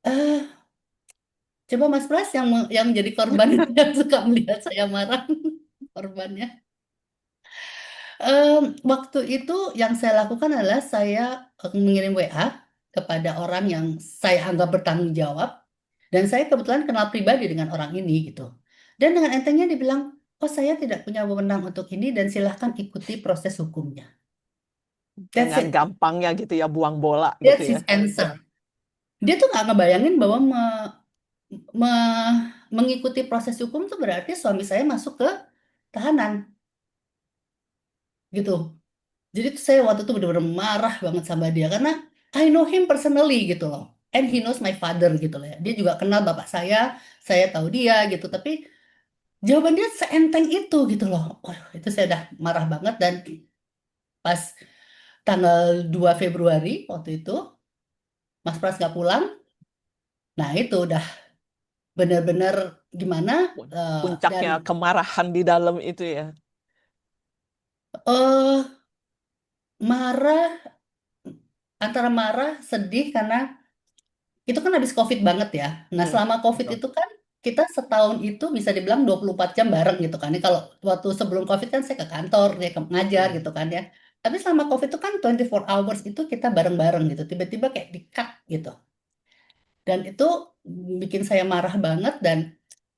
Speaker 4: eh coba Mas Pras yang jadi korban yang suka melihat saya marah korbannya. Waktu itu yang saya lakukan adalah saya mengirim WA kepada orang yang saya anggap bertanggung jawab dan saya kebetulan kenal pribadi dengan orang ini gitu. Dan dengan entengnya dibilang, oh saya tidak punya wewenang untuk ini dan silahkan ikuti proses hukumnya. That's
Speaker 3: Dengan
Speaker 4: it.
Speaker 3: gampangnya gitu ya, buang bola gitu
Speaker 4: That's
Speaker 3: ya.
Speaker 4: his answer. Dia tuh nggak ngebayangin bahwa mengikuti proses hukum tuh berarti suami saya masuk ke tahanan gitu. Jadi tuh saya waktu itu benar-benar marah banget sama dia karena I know him personally gitu loh. And he knows my father gitu loh ya. Dia juga kenal bapak saya tahu dia gitu. Tapi jawaban dia seenteng itu gitu loh. Wah, itu saya udah marah banget dan pas tanggal 2 Februari waktu itu Mas Pras nggak pulang. Nah itu udah benar-benar gimana dan
Speaker 3: Puncaknya kemarahan di dalam itu ya.
Speaker 4: eh marah antara marah sedih karena itu kan habis COVID banget ya. Nah,
Speaker 3: Hmm,
Speaker 4: selama COVID
Speaker 3: betul.
Speaker 4: itu kan kita setahun itu bisa dibilang 24 jam bareng gitu kan. Ini kalau waktu sebelum COVID kan saya ke kantor, dia ke ngajar
Speaker 3: Hmm.
Speaker 4: gitu kan ya. Tapi selama COVID itu kan 24 hours itu kita bareng-bareng gitu. Tiba-tiba kayak di-cut gitu. Dan itu bikin saya marah banget dan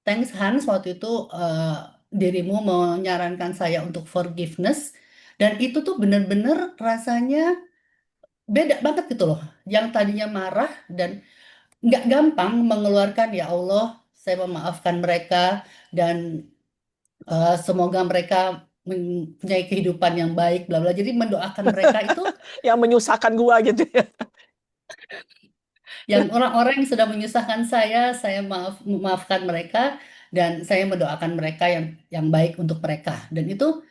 Speaker 4: thanks Hans waktu itu dirimu menyarankan saya untuk forgiveness. Dan itu tuh bener-bener rasanya beda banget gitu loh. Yang tadinya marah dan nggak gampang mengeluarkan ya Allah, saya memaafkan mereka dan semoga mereka mempunyai kehidupan yang baik, bla bla. Jadi mendoakan mereka itu
Speaker 3: Yang menyusahkan gua gitu ya.
Speaker 4: yang orang-orang yang sudah menyusahkan saya memaafkan mereka dan saya mendoakan mereka yang baik untuk mereka. Dan itu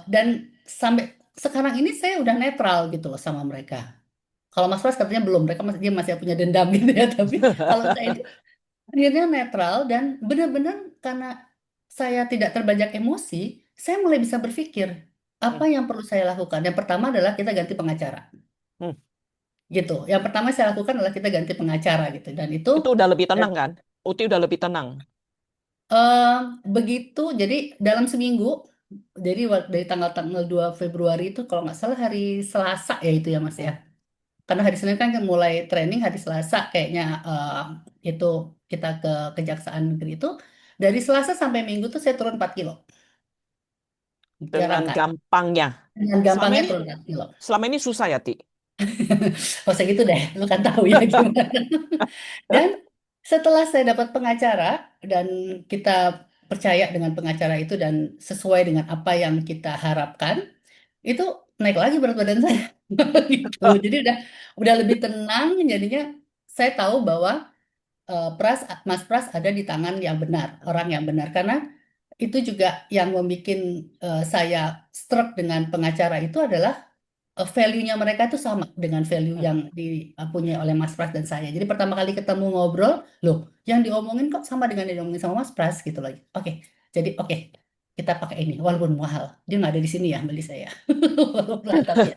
Speaker 4: dan sampai sekarang ini saya udah netral gitu loh sama mereka. Kalau Mas Pras katanya belum, dia masih punya dendam gitu ya. Tapi kalau saya itu akhirnya netral dan benar-benar karena saya tidak terbajak emosi, saya mulai bisa berpikir apa
Speaker 3: Hmm,
Speaker 4: yang perlu saya lakukan. Yang pertama adalah kita ganti pengacara,
Speaker 3: hmm.
Speaker 4: gitu. Yang pertama saya lakukan adalah kita ganti pengacara gitu. Dan itu
Speaker 3: Itu udah lebih
Speaker 4: dan,
Speaker 3: tenang kan? Uti udah lebih tenang.
Speaker 4: eh, begitu. Jadi dalam seminggu, jadi dari tanggal-tanggal 2 Februari itu kalau nggak salah hari Selasa ya itu ya Mas ya.
Speaker 3: Hmm.
Speaker 4: Karena hari Senin kan mulai training hari Selasa kayaknya itu kita ke Kejaksaan Negeri itu. Dari Selasa sampai Minggu tuh saya turun 4 kilo.
Speaker 3: Dengan
Speaker 4: Jarang kan?
Speaker 3: gampangnya.
Speaker 4: Dengan
Speaker 3: Selama
Speaker 4: gampangnya
Speaker 3: ini
Speaker 4: turun 4 kilo.
Speaker 3: selama ini susah ya, Ti?
Speaker 4: Oh, saya gitu deh, lu kan tahu ya gimana. Dan setelah saya dapat pengacara dan kita percaya dengan pengacara itu dan sesuai dengan apa yang kita harapkan, itu naik lagi berat badan saya. Gitu. Jadi udah lebih tenang jadinya saya tahu bahwa Mas Pras ada di tangan yang benar, orang yang benar karena itu juga yang membuat saya struck dengan pengacara itu adalah value-nya mereka itu sama dengan value yang dipunyai oleh Mas Pras dan saya. Jadi pertama kali ketemu ngobrol, loh, yang diomongin kok sama dengan yang diomongin sama Mas Pras gitu lagi. Oke, jadi oke, kita pakai ini walaupun mahal. Dia nggak ada di sini ya beli saya. Walaupun tapi ya.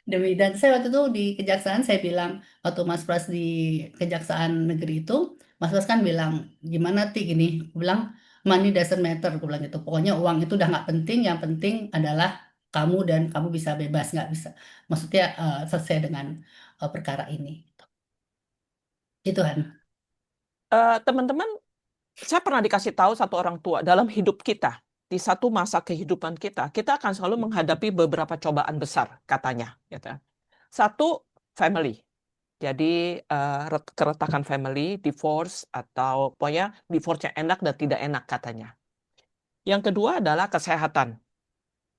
Speaker 4: Demi dan saya waktu itu di kejaksaan saya bilang waktu Mas Pras di Kejaksaan Negeri itu, Mas Pras kan bilang gimana Ti gini, aku bilang money doesn't matter, aku bilang gitu. Pokoknya uang itu udah nggak penting, yang penting adalah kamu dan kamu bisa bebas nggak bisa, maksudnya selesai dengan perkara ini. Itu kan.
Speaker 3: Teman-teman, saya pernah dikasih tahu satu orang tua dalam hidup kita, di satu masa kehidupan kita akan selalu menghadapi beberapa cobaan besar, katanya. Gitu. Satu, family. Jadi keretakan family, divorce, atau pokoknya divorce yang enak dan tidak enak katanya. Yang kedua adalah kesehatan.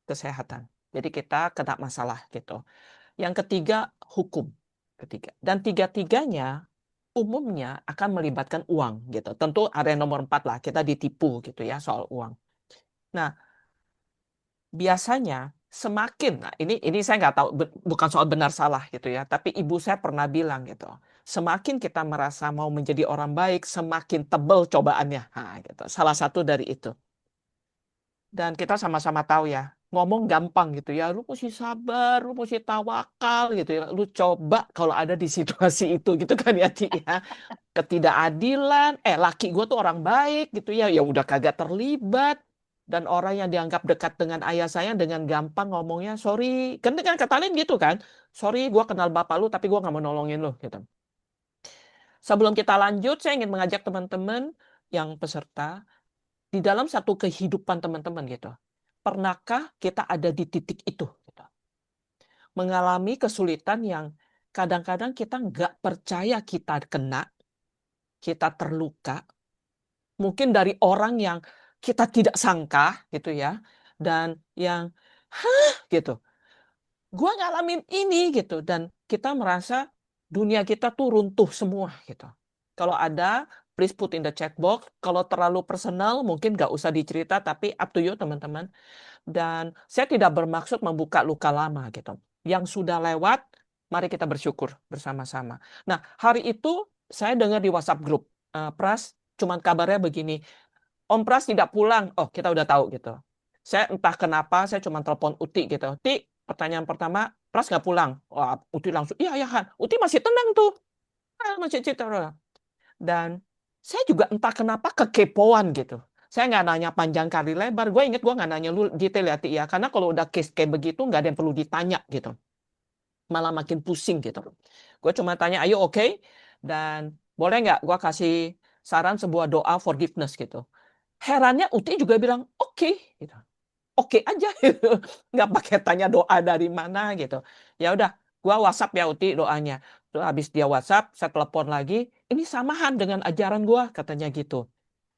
Speaker 3: Kesehatan. Jadi kita kena masalah gitu. Yang ketiga, hukum. Ketiga. Dan tiga-tiganya umumnya akan melibatkan uang gitu. Tentu area nomor 4 lah, kita ditipu gitu ya soal uang. Nah, biasanya semakin, nah ini saya nggak tahu, bukan soal benar salah gitu ya, tapi ibu saya pernah bilang gitu, semakin kita merasa mau menjadi orang baik, semakin tebal cobaannya. Nah, gitu. Salah satu dari itu. Dan kita sama-sama tahu ya, ngomong gampang gitu ya, lu mesti sabar, lu mesti tawakal gitu ya, lu coba kalau ada di situasi itu gitu kan ya, Ci ya. Ketidakadilan, laki gue tuh orang baik gitu ya, ya udah kagak terlibat. Dan orang yang dianggap dekat dengan ayah saya dengan gampang ngomongnya, sorry, kan kata lain gitu kan, sorry gue kenal bapak lu tapi gue nggak mau nolongin lu gitu. Sebelum kita lanjut, saya ingin mengajak teman-teman yang peserta di dalam satu kehidupan teman-teman gitu. Pernahkah kita ada di titik itu? Gitu. Mengalami kesulitan yang kadang-kadang kita nggak percaya kita kena, kita terluka, mungkin dari orang yang kita tidak sangka gitu ya, dan yang gitu, gua ngalamin ini gitu, dan kita merasa dunia kita tuh runtuh semua gitu. Kalau ada, please put in the chat box. Kalau terlalu personal mungkin nggak usah dicerita, tapi up to you teman-teman. Dan saya tidak bermaksud membuka luka lama gitu. Yang sudah lewat, mari kita bersyukur bersama-sama. Nah, hari itu saya dengar di WhatsApp grup, Pras, cuman kabarnya begini, Om Pras tidak pulang. Oh, kita udah tahu gitu. Saya entah kenapa, saya cuma telepon Uti gitu. Ti, pertanyaan pertama, Pras nggak pulang. Wah, Uti langsung, iya, ya Han. Uti masih tenang tuh. Masih cerita. Dan saya juga entah kenapa kekepoan gitu. Saya nggak nanya panjang kali lebar. Gue inget gue nggak nanya lu detail ya, Ti ya. Karena kalau udah case kayak begitu, nggak ada yang perlu ditanya gitu. Malah makin pusing gitu. Gue cuma tanya, ayo oke? Dan boleh nggak gue kasih saran sebuah doa forgiveness gitu. Herannya Uti juga bilang oke, gitu. Oke aja, gitu. Nggak pakai tanya doa dari mana gitu. Ya udah, gua WhatsApp ya Uti doanya. Terus habis dia WhatsApp, saya telepon lagi. Ini samahan dengan ajaran gua katanya gitu.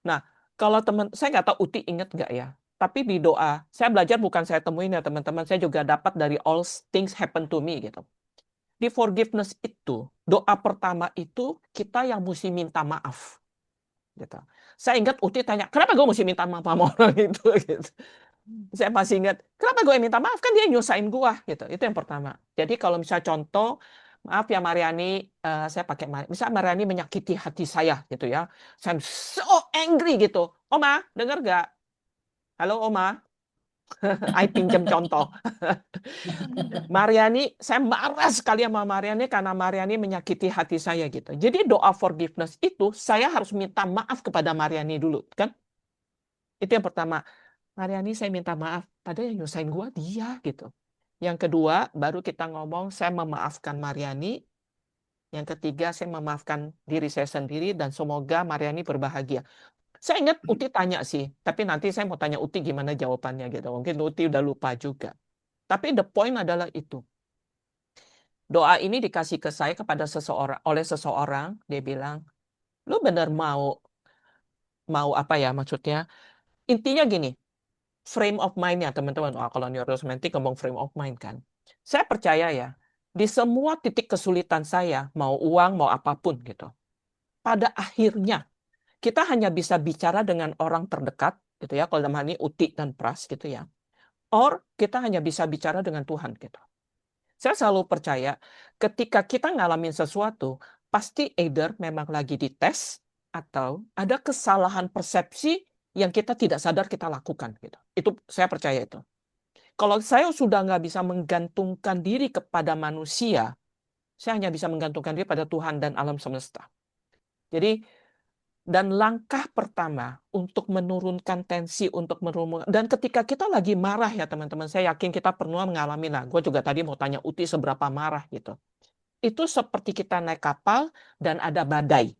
Speaker 3: Nah, kalau teman, saya nggak tahu Uti inget nggak ya. Tapi di doa, saya belajar bukan saya temuin ya teman-teman. Saya juga dapat dari All Things Happen to Me gitu. Di forgiveness itu, doa pertama itu kita yang mesti minta maaf. Gitu. Saya ingat Uti tanya, kenapa gue mesti minta maaf sama orang itu? Gitu. Saya masih ingat, kenapa gue minta maaf? Kan dia nyusahin gue. Gitu. Itu yang pertama. Jadi kalau misalnya contoh, maaf ya Mariani, saya pakai, misalnya Mariani menyakiti hati saya gitu ya. Saya so angry gitu. Oma, denger gak? Halo Oma, I pinjam contoh. Mariani, saya marah sekali sama Mariani karena Mariani menyakiti hati saya gitu. Jadi doa forgiveness itu saya harus minta maaf kepada Mariani dulu, kan? Itu yang pertama. Mariani, saya minta maaf. Padahal yang nyusahin gue dia gitu. Yang kedua, baru kita ngomong, saya memaafkan Mariani. Yang ketiga, saya memaafkan diri saya sendiri dan semoga Mariani berbahagia. Saya ingat Uti tanya sih, tapi nanti saya mau tanya Uti gimana jawabannya gitu. Mungkin Uti udah lupa juga. Tapi the point adalah itu. Doa ini dikasih ke saya kepada seseorang oleh seseorang, dia bilang, "Lu bener mau apa ya maksudnya?" Intinya gini, frame of mind-nya teman-teman. Kalau neurosemantik ngomong frame of mind kan. Saya percaya ya, di semua titik kesulitan saya, mau uang, mau apapun gitu. Pada akhirnya kita hanya bisa bicara dengan orang terdekat gitu ya, kalau dalam hal ini Uti dan Pras gitu ya. Or kita hanya bisa bicara dengan Tuhan gitu. Saya selalu percaya ketika kita ngalamin sesuatu, pasti either memang lagi dites atau ada kesalahan persepsi yang kita tidak sadar kita lakukan gitu. Itu saya percaya itu. Kalau saya sudah nggak bisa menggantungkan diri kepada manusia, saya hanya bisa menggantungkan diri pada Tuhan dan alam semesta. Jadi, dan langkah pertama untuk menurunkan tensi, dan ketika kita lagi marah ya teman-teman, saya yakin kita pernah mengalami, nah gue juga tadi mau tanya Uti seberapa marah gitu. Itu seperti kita naik kapal dan ada badai.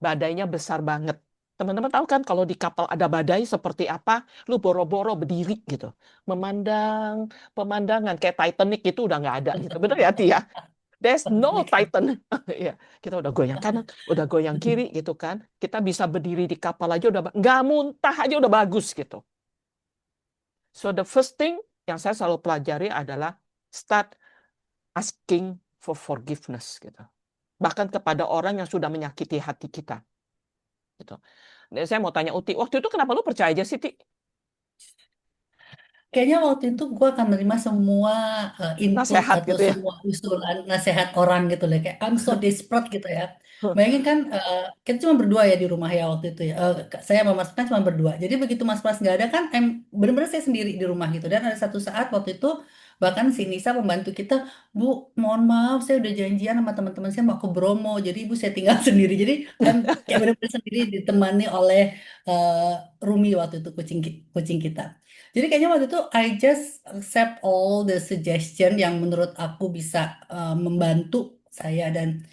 Speaker 3: Badainya besar banget. Teman-teman tahu kan kalau di kapal ada badai seperti apa? Lu boro-boro berdiri gitu. Memandang pemandangan kayak Titanic itu udah nggak ada gitu. Bener ya, Tia? There's no Titan. Ya, kita udah goyang kanan, udah goyang kiri gitu kan. Kita bisa berdiri di kapal aja udah nggak muntah aja udah bagus gitu. So the first thing yang saya selalu pelajari adalah start asking for forgiveness gitu. Bahkan kepada orang yang sudah menyakiti hati kita. Gitu. Dan saya mau tanya Uti, waktu itu kenapa lu percaya aja sih, Ti?
Speaker 4: Kayaknya waktu itu gue akan nerima semua input
Speaker 3: Nasehat
Speaker 4: atau
Speaker 3: gitu ya.
Speaker 4: semua usulan nasihat orang gitu loh. Kayak I'm so desperate gitu ya. Bayangin kan kita cuma berdua ya di rumah ya waktu itu ya. Saya sama Mas Pras cuma berdua. Jadi begitu Mas Pras nggak ada kan, bener-bener saya sendiri di rumah gitu. Dan ada satu saat waktu itu bahkan si Nisa pembantu kita, "Bu, mohon maaf saya udah janjian sama teman-teman saya mau ke Bromo. Jadi Ibu saya tinggal sendiri." Jadi kayak bener-bener sendiri ditemani oleh eh, Rumi waktu itu kucing kita. Jadi kayaknya waktu itu I just accept all the suggestion yang menurut aku bisa membantu saya, dan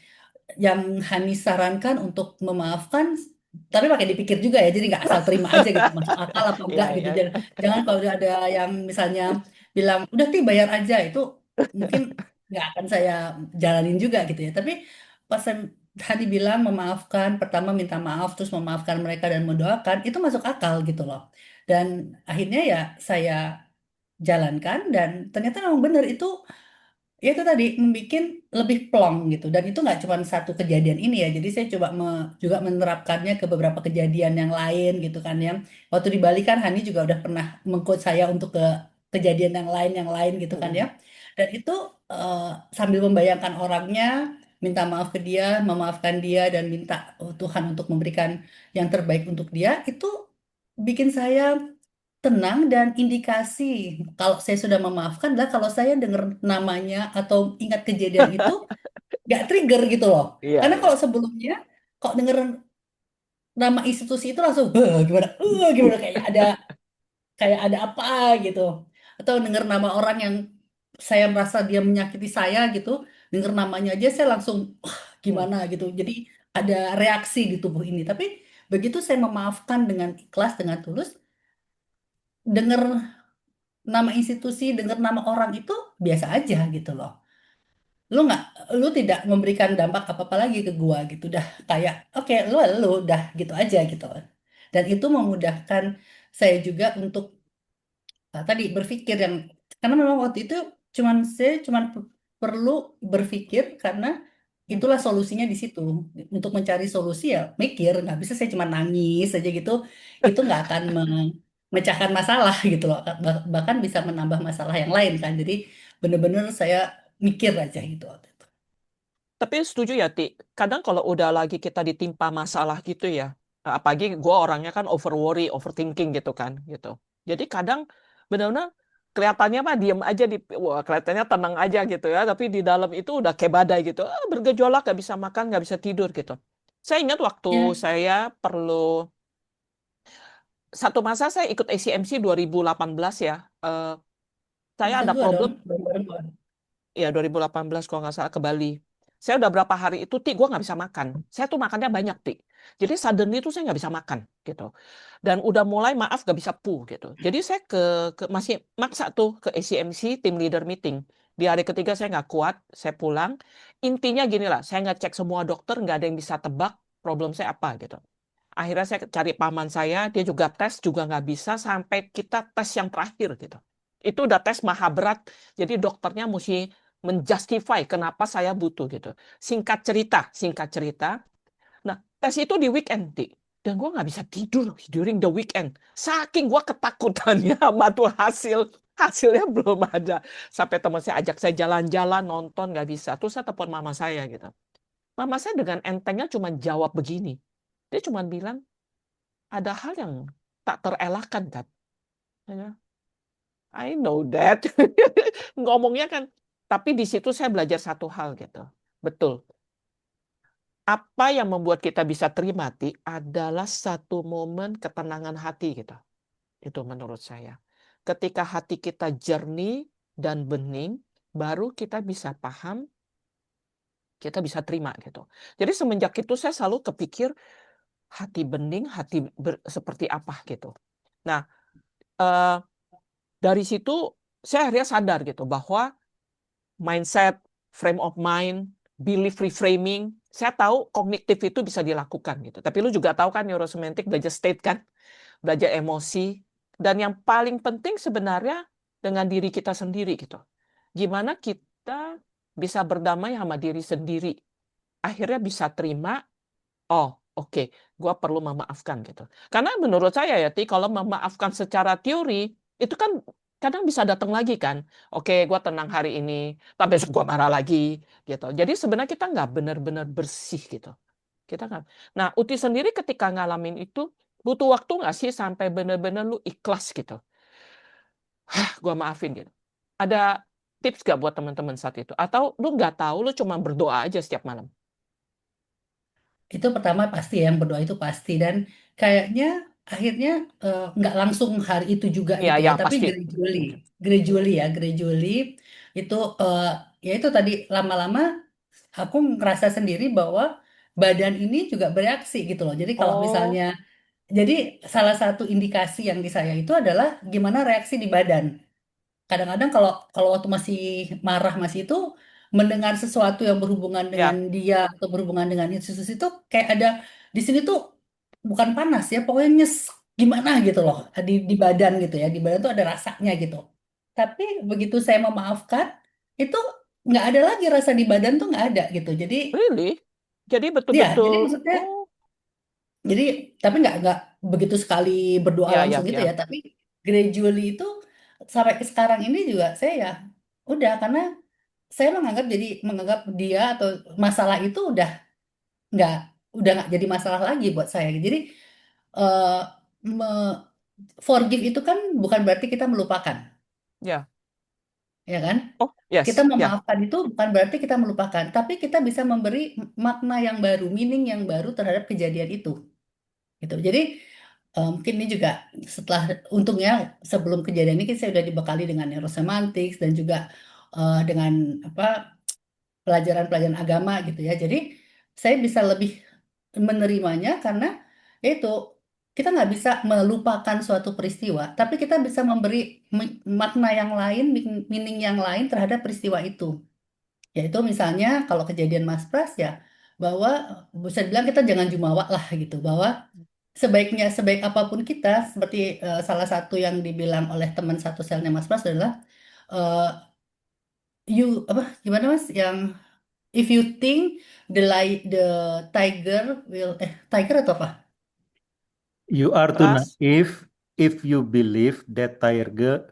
Speaker 4: yang Hani sarankan untuk memaafkan, tapi pakai dipikir juga ya, jadi nggak asal terima aja gitu, masuk akal apa
Speaker 3: Iya,
Speaker 4: enggak gitu.
Speaker 3: iya.
Speaker 4: Jangan kalau udah ada yang misalnya bilang udah bayar aja, itu mungkin nggak akan saya jalanin juga gitu ya. Tapi pas Hani bilang memaafkan, pertama minta maaf, terus memaafkan mereka dan mendoakan, itu masuk akal gitu loh. Dan akhirnya ya saya jalankan, dan ternyata memang benar itu, ya itu tadi membuat lebih plong gitu. Dan itu nggak cuma satu kejadian ini ya, jadi saya coba juga menerapkannya ke beberapa kejadian yang lain gitu kan ya. Waktu di Bali kan Hani juga udah pernah mengcoach saya untuk ke kejadian yang lain gitu kan ya. Dan itu eh, sambil membayangkan orangnya, minta maaf ke dia, memaafkan dia, dan minta Tuhan untuk memberikan yang terbaik untuk dia, itu bikin saya tenang. Dan indikasi kalau saya sudah memaafkan adalah kalau saya dengar namanya atau ingat kejadian itu nggak trigger gitu loh.
Speaker 3: Iya,
Speaker 4: Karena
Speaker 3: iya.
Speaker 4: kalau sebelumnya kok denger nama institusi itu langsung gimana, gimana, kayak ada apa gitu. Atau denger nama orang yang saya merasa dia menyakiti saya gitu, denger namanya aja saya langsung
Speaker 3: Hmm.
Speaker 4: gimana gitu. Jadi ada reaksi di tubuh ini. Tapi begitu saya memaafkan dengan ikhlas, dengan tulus, denger nama institusi, dengar nama orang itu biasa aja gitu loh. Lu nggak, lu tidak memberikan dampak apa-apa lagi ke gua gitu. Dah kayak oke, lu dah gitu aja gitu. Dan itu memudahkan saya juga untuk tadi berpikir yang, karena memang waktu itu saya cuman perlu berpikir, karena itulah solusinya di situ. Untuk mencari solusi ya mikir, nggak bisa saya cuma nangis aja gitu. Itu nggak akan memecahkan masalah gitu loh. Bahkan bisa menambah masalah yang lain kan. Jadi bener-bener saya mikir aja gitu waktu itu.
Speaker 3: Tapi setuju ya, Ti. Kadang kalau udah lagi kita ditimpa masalah gitu ya, apalagi gue orangnya kan over worry, overthinking gitu kan, gitu. Jadi kadang benar-benar kelihatannya mah diem aja wah kelihatannya tenang aja gitu ya, tapi di dalam itu udah kayak badai gitu, bergejolak, gak bisa makan, gak bisa tidur gitu. Saya ingat waktu
Speaker 4: Ya,
Speaker 3: saya perlu satu masa saya ikut ACMC 2018 ya. Saya
Speaker 4: kita
Speaker 3: ada
Speaker 4: dua dong,
Speaker 3: problem
Speaker 4: bareng-bareng.
Speaker 3: ya 2018 kalau nggak salah ke Bali. Saya udah berapa hari itu, Ti, gue nggak bisa makan. Saya tuh makannya banyak, Ti. Jadi suddenly tuh saya nggak bisa makan gitu. Dan udah mulai maaf nggak bisa gitu. Jadi saya masih maksa tuh ke ACMC team leader meeting. Di hari ketiga saya nggak kuat, saya pulang. Intinya gini lah, saya ngecek semua dokter, nggak ada yang bisa tebak problem saya apa gitu. Akhirnya saya cari paman saya, dia juga tes, juga nggak bisa, sampai kita tes yang terakhir gitu. Itu udah tes maha berat, jadi dokternya mesti menjustify kenapa saya butuh gitu. Singkat cerita. Nah, tes itu di weekend, Dik. Dan gue nggak bisa tidur during the weekend. Saking gue ketakutannya sama tuh hasilnya belum ada. Sampai teman saya ajak saya jalan-jalan, nonton, nggak bisa. Terus saya telepon mama saya gitu. Mama saya dengan entengnya cuma jawab begini. Dia cuma bilang, ada hal yang tak terelakkan, kan. I know that. Ngomongnya kan. Tapi di situ saya belajar satu hal gitu. Betul. Apa yang membuat kita bisa terima, Ti, adalah satu momen ketenangan hati gitu. Itu menurut saya. Ketika hati kita jernih dan bening, baru kita bisa paham, kita bisa terima gitu. Jadi semenjak itu saya selalu kepikir hati bening, seperti apa gitu. Nah, dari situ saya akhirnya sadar gitu bahwa mindset, frame of mind, belief reframing, saya tahu kognitif itu bisa dilakukan gitu. Tapi lu juga tahu kan neurosemantik belajar state kan, belajar emosi, dan yang paling penting sebenarnya dengan diri kita sendiri gitu. Gimana kita bisa berdamai sama diri sendiri. Akhirnya bisa terima, oh oke, gua perlu memaafkan gitu. Karena menurut saya ya, Ti, kalau memaafkan secara teori, itu kan kadang bisa datang lagi kan. Oke, gua tenang hari ini, tapi besok gua marah lagi gitu. Jadi sebenarnya kita nggak benar-benar bersih gitu. Kita nggak. Nah, Uti sendiri ketika ngalamin itu, butuh waktu nggak sih sampai benar-benar lu ikhlas gitu? Gua maafin gitu. Ada tips nggak buat teman-teman saat itu? Atau lu nggak tahu, lu cuma berdoa aja setiap malam?
Speaker 4: Itu pertama pasti ya, yang berdoa itu pasti. Dan kayaknya akhirnya nggak langsung hari itu juga
Speaker 3: Iya,
Speaker 4: gitu
Speaker 3: ya
Speaker 4: ya, tapi
Speaker 3: pasti.
Speaker 4: gradually.
Speaker 3: Oke.
Speaker 4: Gradually itu ya itu tadi lama-lama aku ngerasa sendiri bahwa badan ini juga bereaksi gitu loh. Jadi kalau
Speaker 3: Oh,
Speaker 4: misalnya, jadi salah satu indikasi yang di saya itu adalah gimana reaksi di badan. Kadang-kadang kalau kalau waktu masih marah masih itu mendengar sesuatu yang berhubungan dengan
Speaker 3: ya,
Speaker 4: dia atau berhubungan dengan institusi itu kayak ada di sini tuh bukan panas ya, pokoknya nyes gimana gitu loh di badan gitu ya, di badan tuh ada rasanya gitu. Tapi begitu saya memaafkan itu nggak ada lagi rasa di badan tuh nggak ada gitu. Jadi
Speaker 3: really? Jadi
Speaker 4: ya, jadi
Speaker 3: betul-betul,
Speaker 4: maksudnya
Speaker 3: oh,
Speaker 4: jadi tapi nggak begitu sekali berdoa
Speaker 3: ya,
Speaker 4: langsung
Speaker 3: ya,
Speaker 4: gitu ya,
Speaker 3: ya.
Speaker 4: tapi gradually itu sampai ke sekarang ini juga saya ya udah karena saya menganggap dia atau masalah itu nggak nggak jadi masalah lagi buat saya. Jadi eh, me- forgive itu kan bukan berarti kita melupakan,
Speaker 3: Ya.
Speaker 4: ya kan?
Speaker 3: Oh,
Speaker 4: Kita
Speaker 3: yes, ya.
Speaker 4: memaafkan itu bukan berarti kita melupakan, tapi kita bisa memberi makna yang baru, meaning yang baru terhadap kejadian itu. Gitu. Jadi mungkin ini juga setelah untungnya sebelum kejadian ini saya sudah dibekali dengan neurosemantics dan juga dengan apa pelajaran-pelajaran agama gitu ya. Jadi saya bisa lebih menerimanya karena yaitu kita nggak bisa melupakan suatu peristiwa, tapi kita bisa memberi makna yang lain, meaning yang lain terhadap peristiwa itu. Yaitu misalnya kalau kejadian Mas Pras ya, bahwa bisa dibilang kita jangan jumawa lah gitu, bahwa sebaik apapun kita, seperti salah satu yang dibilang oleh teman satu selnya Mas Pras adalah eh, you apa gimana Mas yang if you think the tiger will tiger atau apa?
Speaker 5: You are too
Speaker 3: Pras,
Speaker 5: naive if you believe that tiger.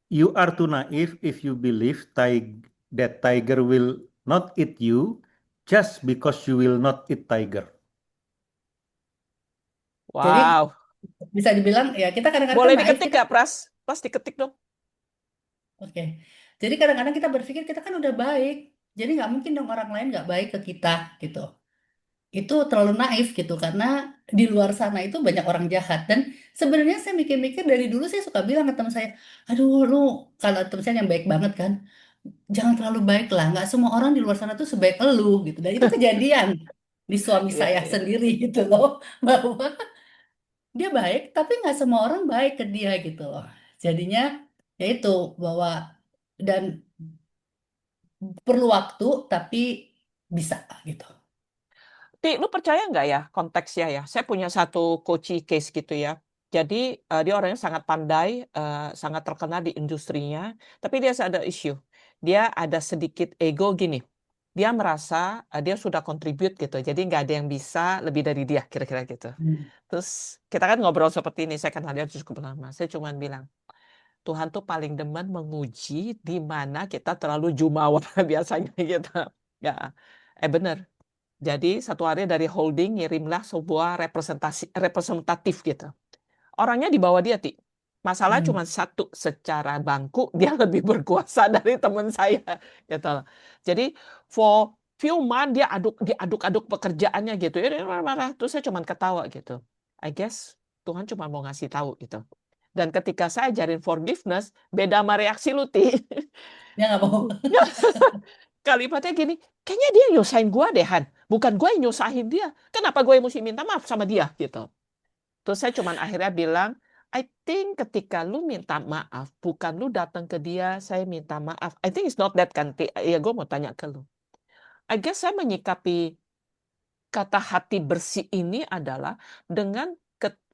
Speaker 5: You are too naive if you believe that tiger will not eat you just because you will not eat tiger.
Speaker 4: Jadi
Speaker 3: wow.
Speaker 4: bisa dibilang ya kita kadang-kadang kan
Speaker 3: Boleh
Speaker 4: naif
Speaker 3: diketik
Speaker 4: kita.
Speaker 3: gak, Pras? Pras diketik dong.
Speaker 4: Oke. Jadi kadang-kadang kita berpikir kita kan udah baik. Jadi nggak mungkin dong orang lain nggak baik ke kita gitu. Itu terlalu naif gitu karena di luar sana itu banyak orang jahat dan sebenarnya saya mikir-mikir dari dulu saya suka bilang ke teman saya, aduh lu kalau teman saya yang baik banget kan, jangan terlalu baik lah. Nggak semua orang di luar sana tuh sebaik elu gitu. Dan itu kejadian di suami
Speaker 3: Iya,
Speaker 4: saya
Speaker 3: iya.
Speaker 4: sendiri gitu loh. Bahwa dia baik, tapi nggak semua orang baik ke dia gitu loh. Jadinya ya itu bahwa dan perlu waktu, tapi bisa gitu.
Speaker 3: Ti, lu percaya nggak ya konteksnya ya? Saya punya satu coachy case gitu ya. Jadi dia orangnya sangat pandai, sangat terkenal di industrinya, tapi dia ada issue. Dia ada sedikit ego gini. Dia merasa dia sudah contribute gitu, jadi nggak ada yang bisa lebih dari dia, kira-kira gitu.
Speaker 4: Hmm.
Speaker 3: Terus kita kan ngobrol seperti ini, saya kenal dia cukup lama. Saya cuma bilang, Tuhan tuh paling demen menguji di mana kita terlalu jumawa biasanya gitu. Ya, bener. Jadi satu hari dari holding ngirimlah sebuah representatif gitu. Orangnya di bawah dia, Ti. Masalah
Speaker 4: Hmm.
Speaker 3: cuma satu, secara bangku dia lebih berkuasa dari teman saya gitu. Jadi for few months dia diaduk-aduk pekerjaannya gitu. Ya dia marah-marah, terus saya cuma ketawa gitu. I guess Tuhan cuma mau ngasih tahu gitu. Dan ketika saya ajarin forgiveness, beda sama reaksi lu, Ti.
Speaker 4: Dia nggak mau.
Speaker 3: Kalimatnya gini, kayaknya dia nyusahin gue deh, Han. Bukan gue yang nyusahin dia. Kenapa gue yang mesti minta maaf sama dia gitu. Terus saya cuman akhirnya bilang, I think ketika lu minta maaf, bukan lu datang ke dia, saya minta maaf. I think it's not that kan. Ya gue mau tanya ke lu. I guess saya menyikapi kata hati bersih ini adalah dengan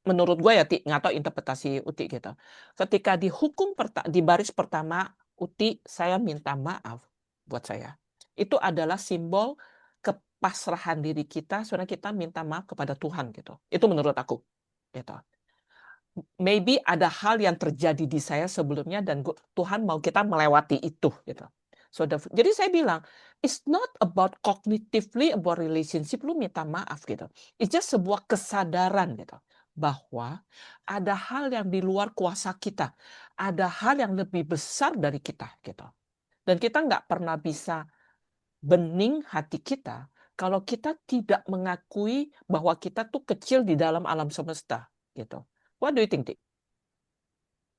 Speaker 3: menurut gue ya, Ti, nggak tahu interpretasi Uti gitu. Ketika di hukum di baris pertama, Uti, saya minta maaf buat saya. Itu adalah simbol kepasrahan diri kita, sebenarnya kita minta maaf kepada Tuhan gitu. Itu menurut aku. Gitu. Maybe ada hal yang terjadi di saya sebelumnya dan Tuhan mau kita melewati itu gitu. Jadi saya bilang, it's not about cognitively about relationship, lu minta maaf gitu. It's just sebuah kesadaran gitu bahwa ada hal yang di luar kuasa kita, ada hal yang lebih besar dari kita gitu. Dan kita nggak pernah bisa bening hati kita kalau kita tidak mengakui bahwa kita tuh kecil di dalam alam semesta gitu. What do you think, Dik?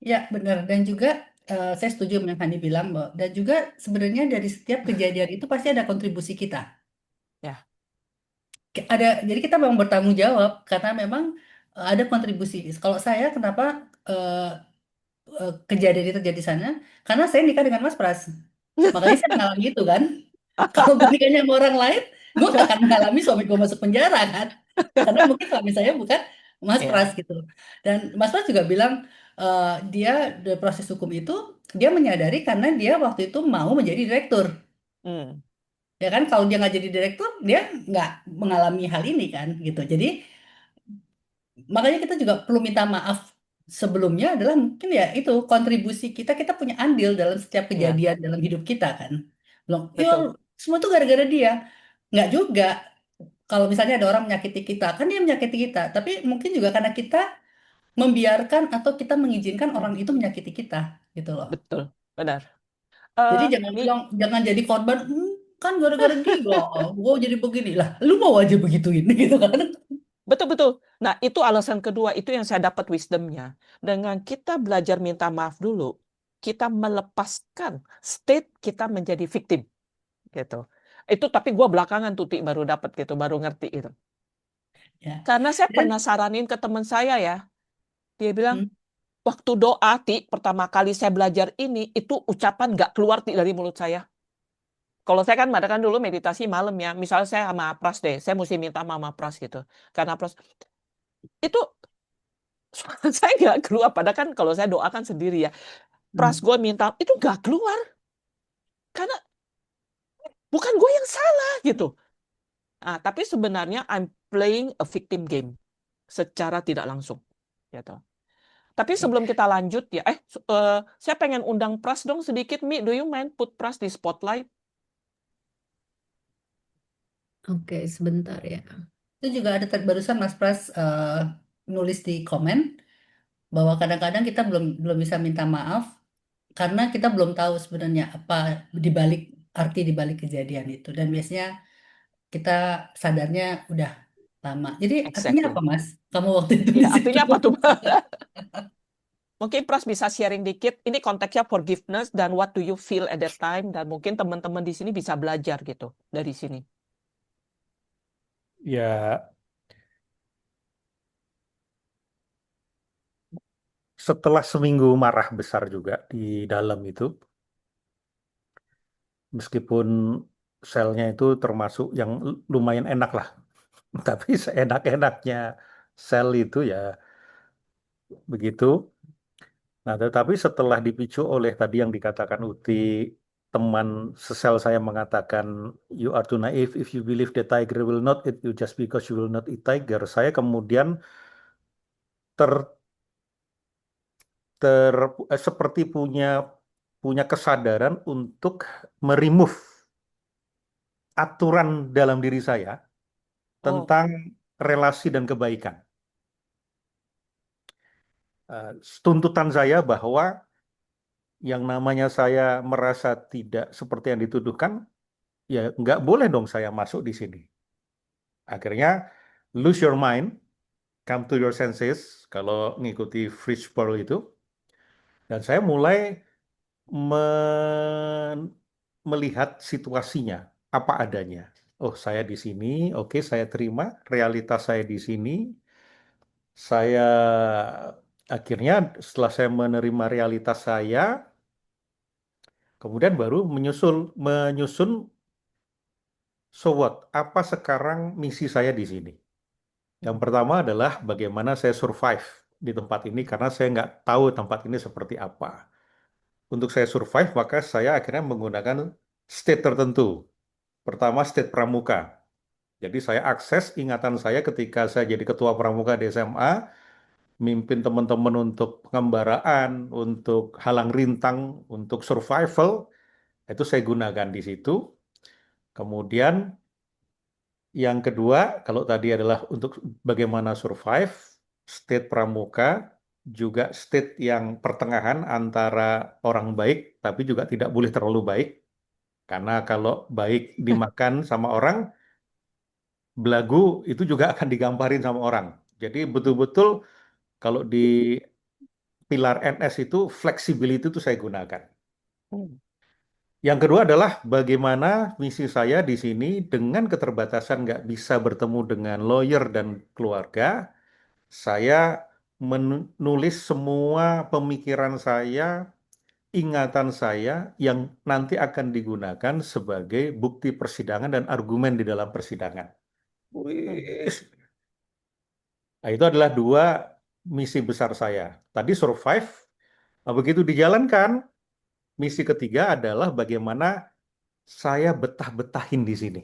Speaker 4: Ya, benar. Dan juga saya setuju dengan yang Hani bilang, bahwa, dan juga sebenarnya dari setiap kejadian itu pasti ada kontribusi kita.
Speaker 3: Ya,
Speaker 4: Jadi kita memang bertanggung jawab karena memang ada kontribusi. Kalau saya kenapa kejadian itu terjadi di sana? Karena saya nikah dengan Mas Pras. Makanya saya mengalami itu kan. Kalau gue nikahnya sama orang lain, gue gak akan mengalami suami gue masuk penjara kan. Karena mungkin suami saya bukan Mas Pras
Speaker 3: ya.
Speaker 4: gitu. Dan Mas Pras juga bilang dia dari proses hukum itu dia menyadari karena dia waktu itu mau menjadi direktur.
Speaker 3: Hmm,
Speaker 4: Ya kan kalau dia nggak jadi direktur dia nggak mengalami hal ini kan gitu. Jadi makanya kita juga perlu minta maaf sebelumnya adalah mungkin ya itu kontribusi kita kita punya andil dalam setiap
Speaker 3: ya,
Speaker 4: kejadian dalam hidup kita kan. Belum, ya
Speaker 3: betul,
Speaker 4: semua itu gara-gara dia. Nggak juga. Kalau misalnya ada orang menyakiti kita, kan dia menyakiti kita. Tapi mungkin juga karena kita membiarkan atau kita mengizinkan orang itu menyakiti kita, gitu loh.
Speaker 3: betul, benar.
Speaker 4: Jadi jangan
Speaker 3: Nih,
Speaker 4: bilang, jangan jadi korban, kan gara-gara dia, gue jadi begini lah. Lu mau aja begituin, gitu kan?
Speaker 3: betul-betul. Nah, itu alasan kedua, itu yang saya dapat wisdomnya. Dengan kita belajar minta maaf dulu, kita melepaskan state kita menjadi victim, gitu. Itu tapi gue belakangan tuh, Ti, baru dapat gitu, baru ngerti itu.
Speaker 4: Ya.
Speaker 3: Karena saya pernah
Speaker 4: Dan,
Speaker 3: saranin ke teman saya ya, dia bilang,
Speaker 4: hmm,
Speaker 3: waktu doa, Ti, pertama kali saya belajar ini, itu ucapan nggak keluar, Ti, dari mulut saya. Kalau saya kan kan dulu meditasi malam ya. Misalnya saya sama Pras deh, saya mesti minta sama Pras gitu. Karena Pras itu saya nggak keluar. Padahal kan kalau saya doakan sendiri ya. Pras
Speaker 4: hmm.
Speaker 3: gue minta itu nggak keluar karena bukan gue yang salah gitu. Nah, tapi sebenarnya I'm playing a victim game secara tidak langsung. Gitu. Tapi sebelum kita lanjut ya, saya pengen undang Pras dong sedikit, Mi. Do you mind put Pras di spotlight?
Speaker 2: Oke, sebentar ya.
Speaker 4: Itu juga ada barusan Mas Pras nulis di komen bahwa kadang-kadang kita belum belum bisa minta maaf karena kita belum tahu sebenarnya apa dibalik arti dibalik kejadian itu. Dan biasanya kita sadarnya udah lama. Jadi artinya apa,
Speaker 3: Exactly.
Speaker 4: Mas? Kamu waktu itu di
Speaker 3: Ya,
Speaker 4: situ.
Speaker 3: artinya apa tuh? Mungkin Pras bisa sharing dikit, ini konteksnya forgiveness dan what do you feel at that time, dan mungkin teman-teman di sini bisa belajar gitu dari sini.
Speaker 5: Ya, setelah seminggu marah besar juga di dalam itu, meskipun selnya itu termasuk yang lumayan enak lah, tapi seenak-enaknya sel itu ya begitu. Nah, tetapi setelah dipicu oleh tadi yang dikatakan Uti, teman sesel saya mengatakan, you are too naive if you believe the tiger will not eat you just because you will not eat tiger. Saya kemudian ter, seperti punya punya kesadaran untuk meremove aturan dalam diri saya
Speaker 3: Oh,
Speaker 5: tentang relasi dan kebaikan. Tuntutan saya bahwa yang namanya saya merasa tidak seperti yang dituduhkan, ya nggak boleh dong saya masuk di sini. Akhirnya lose your mind, come to your senses, kalau ngikuti Fritz Perl itu. Dan saya mulai melihat situasinya, apa adanya. Oh, saya di sini, oke, saya terima realitas saya di sini. Saya akhirnya setelah saya menerima realitas saya, kemudian baru menyusun so what? Apa sekarang misi saya di sini? Yang pertama adalah bagaimana saya survive di tempat ini karena saya nggak tahu tempat ini seperti apa. Untuk saya survive, maka saya akhirnya menggunakan state tertentu. Pertama, state pramuka. Jadi saya akses ingatan saya ketika saya jadi ketua pramuka di SMA, mimpin teman-teman untuk pengembaraan, untuk halang rintang, untuk survival, itu saya gunakan di situ. Kemudian yang kedua, kalau tadi adalah untuk bagaimana survive, state pramuka, juga state yang pertengahan antara orang baik, tapi juga tidak boleh terlalu baik. Karena kalau baik dimakan sama orang, belagu itu juga akan digambarin sama orang. Jadi betul-betul kalau di pilar NS itu flexibility itu saya gunakan.
Speaker 3: hmm.
Speaker 5: Yang kedua adalah bagaimana misi saya di sini dengan keterbatasan nggak bisa bertemu dengan lawyer dan keluarga, saya menulis semua pemikiran saya, ingatan saya yang nanti akan digunakan sebagai bukti persidangan dan argumen di dalam persidangan. Wih. Nah, itu adalah dua misi besar saya. Tadi survive, nah, begitu dijalankan, misi ketiga adalah bagaimana saya betah-betahin di sini.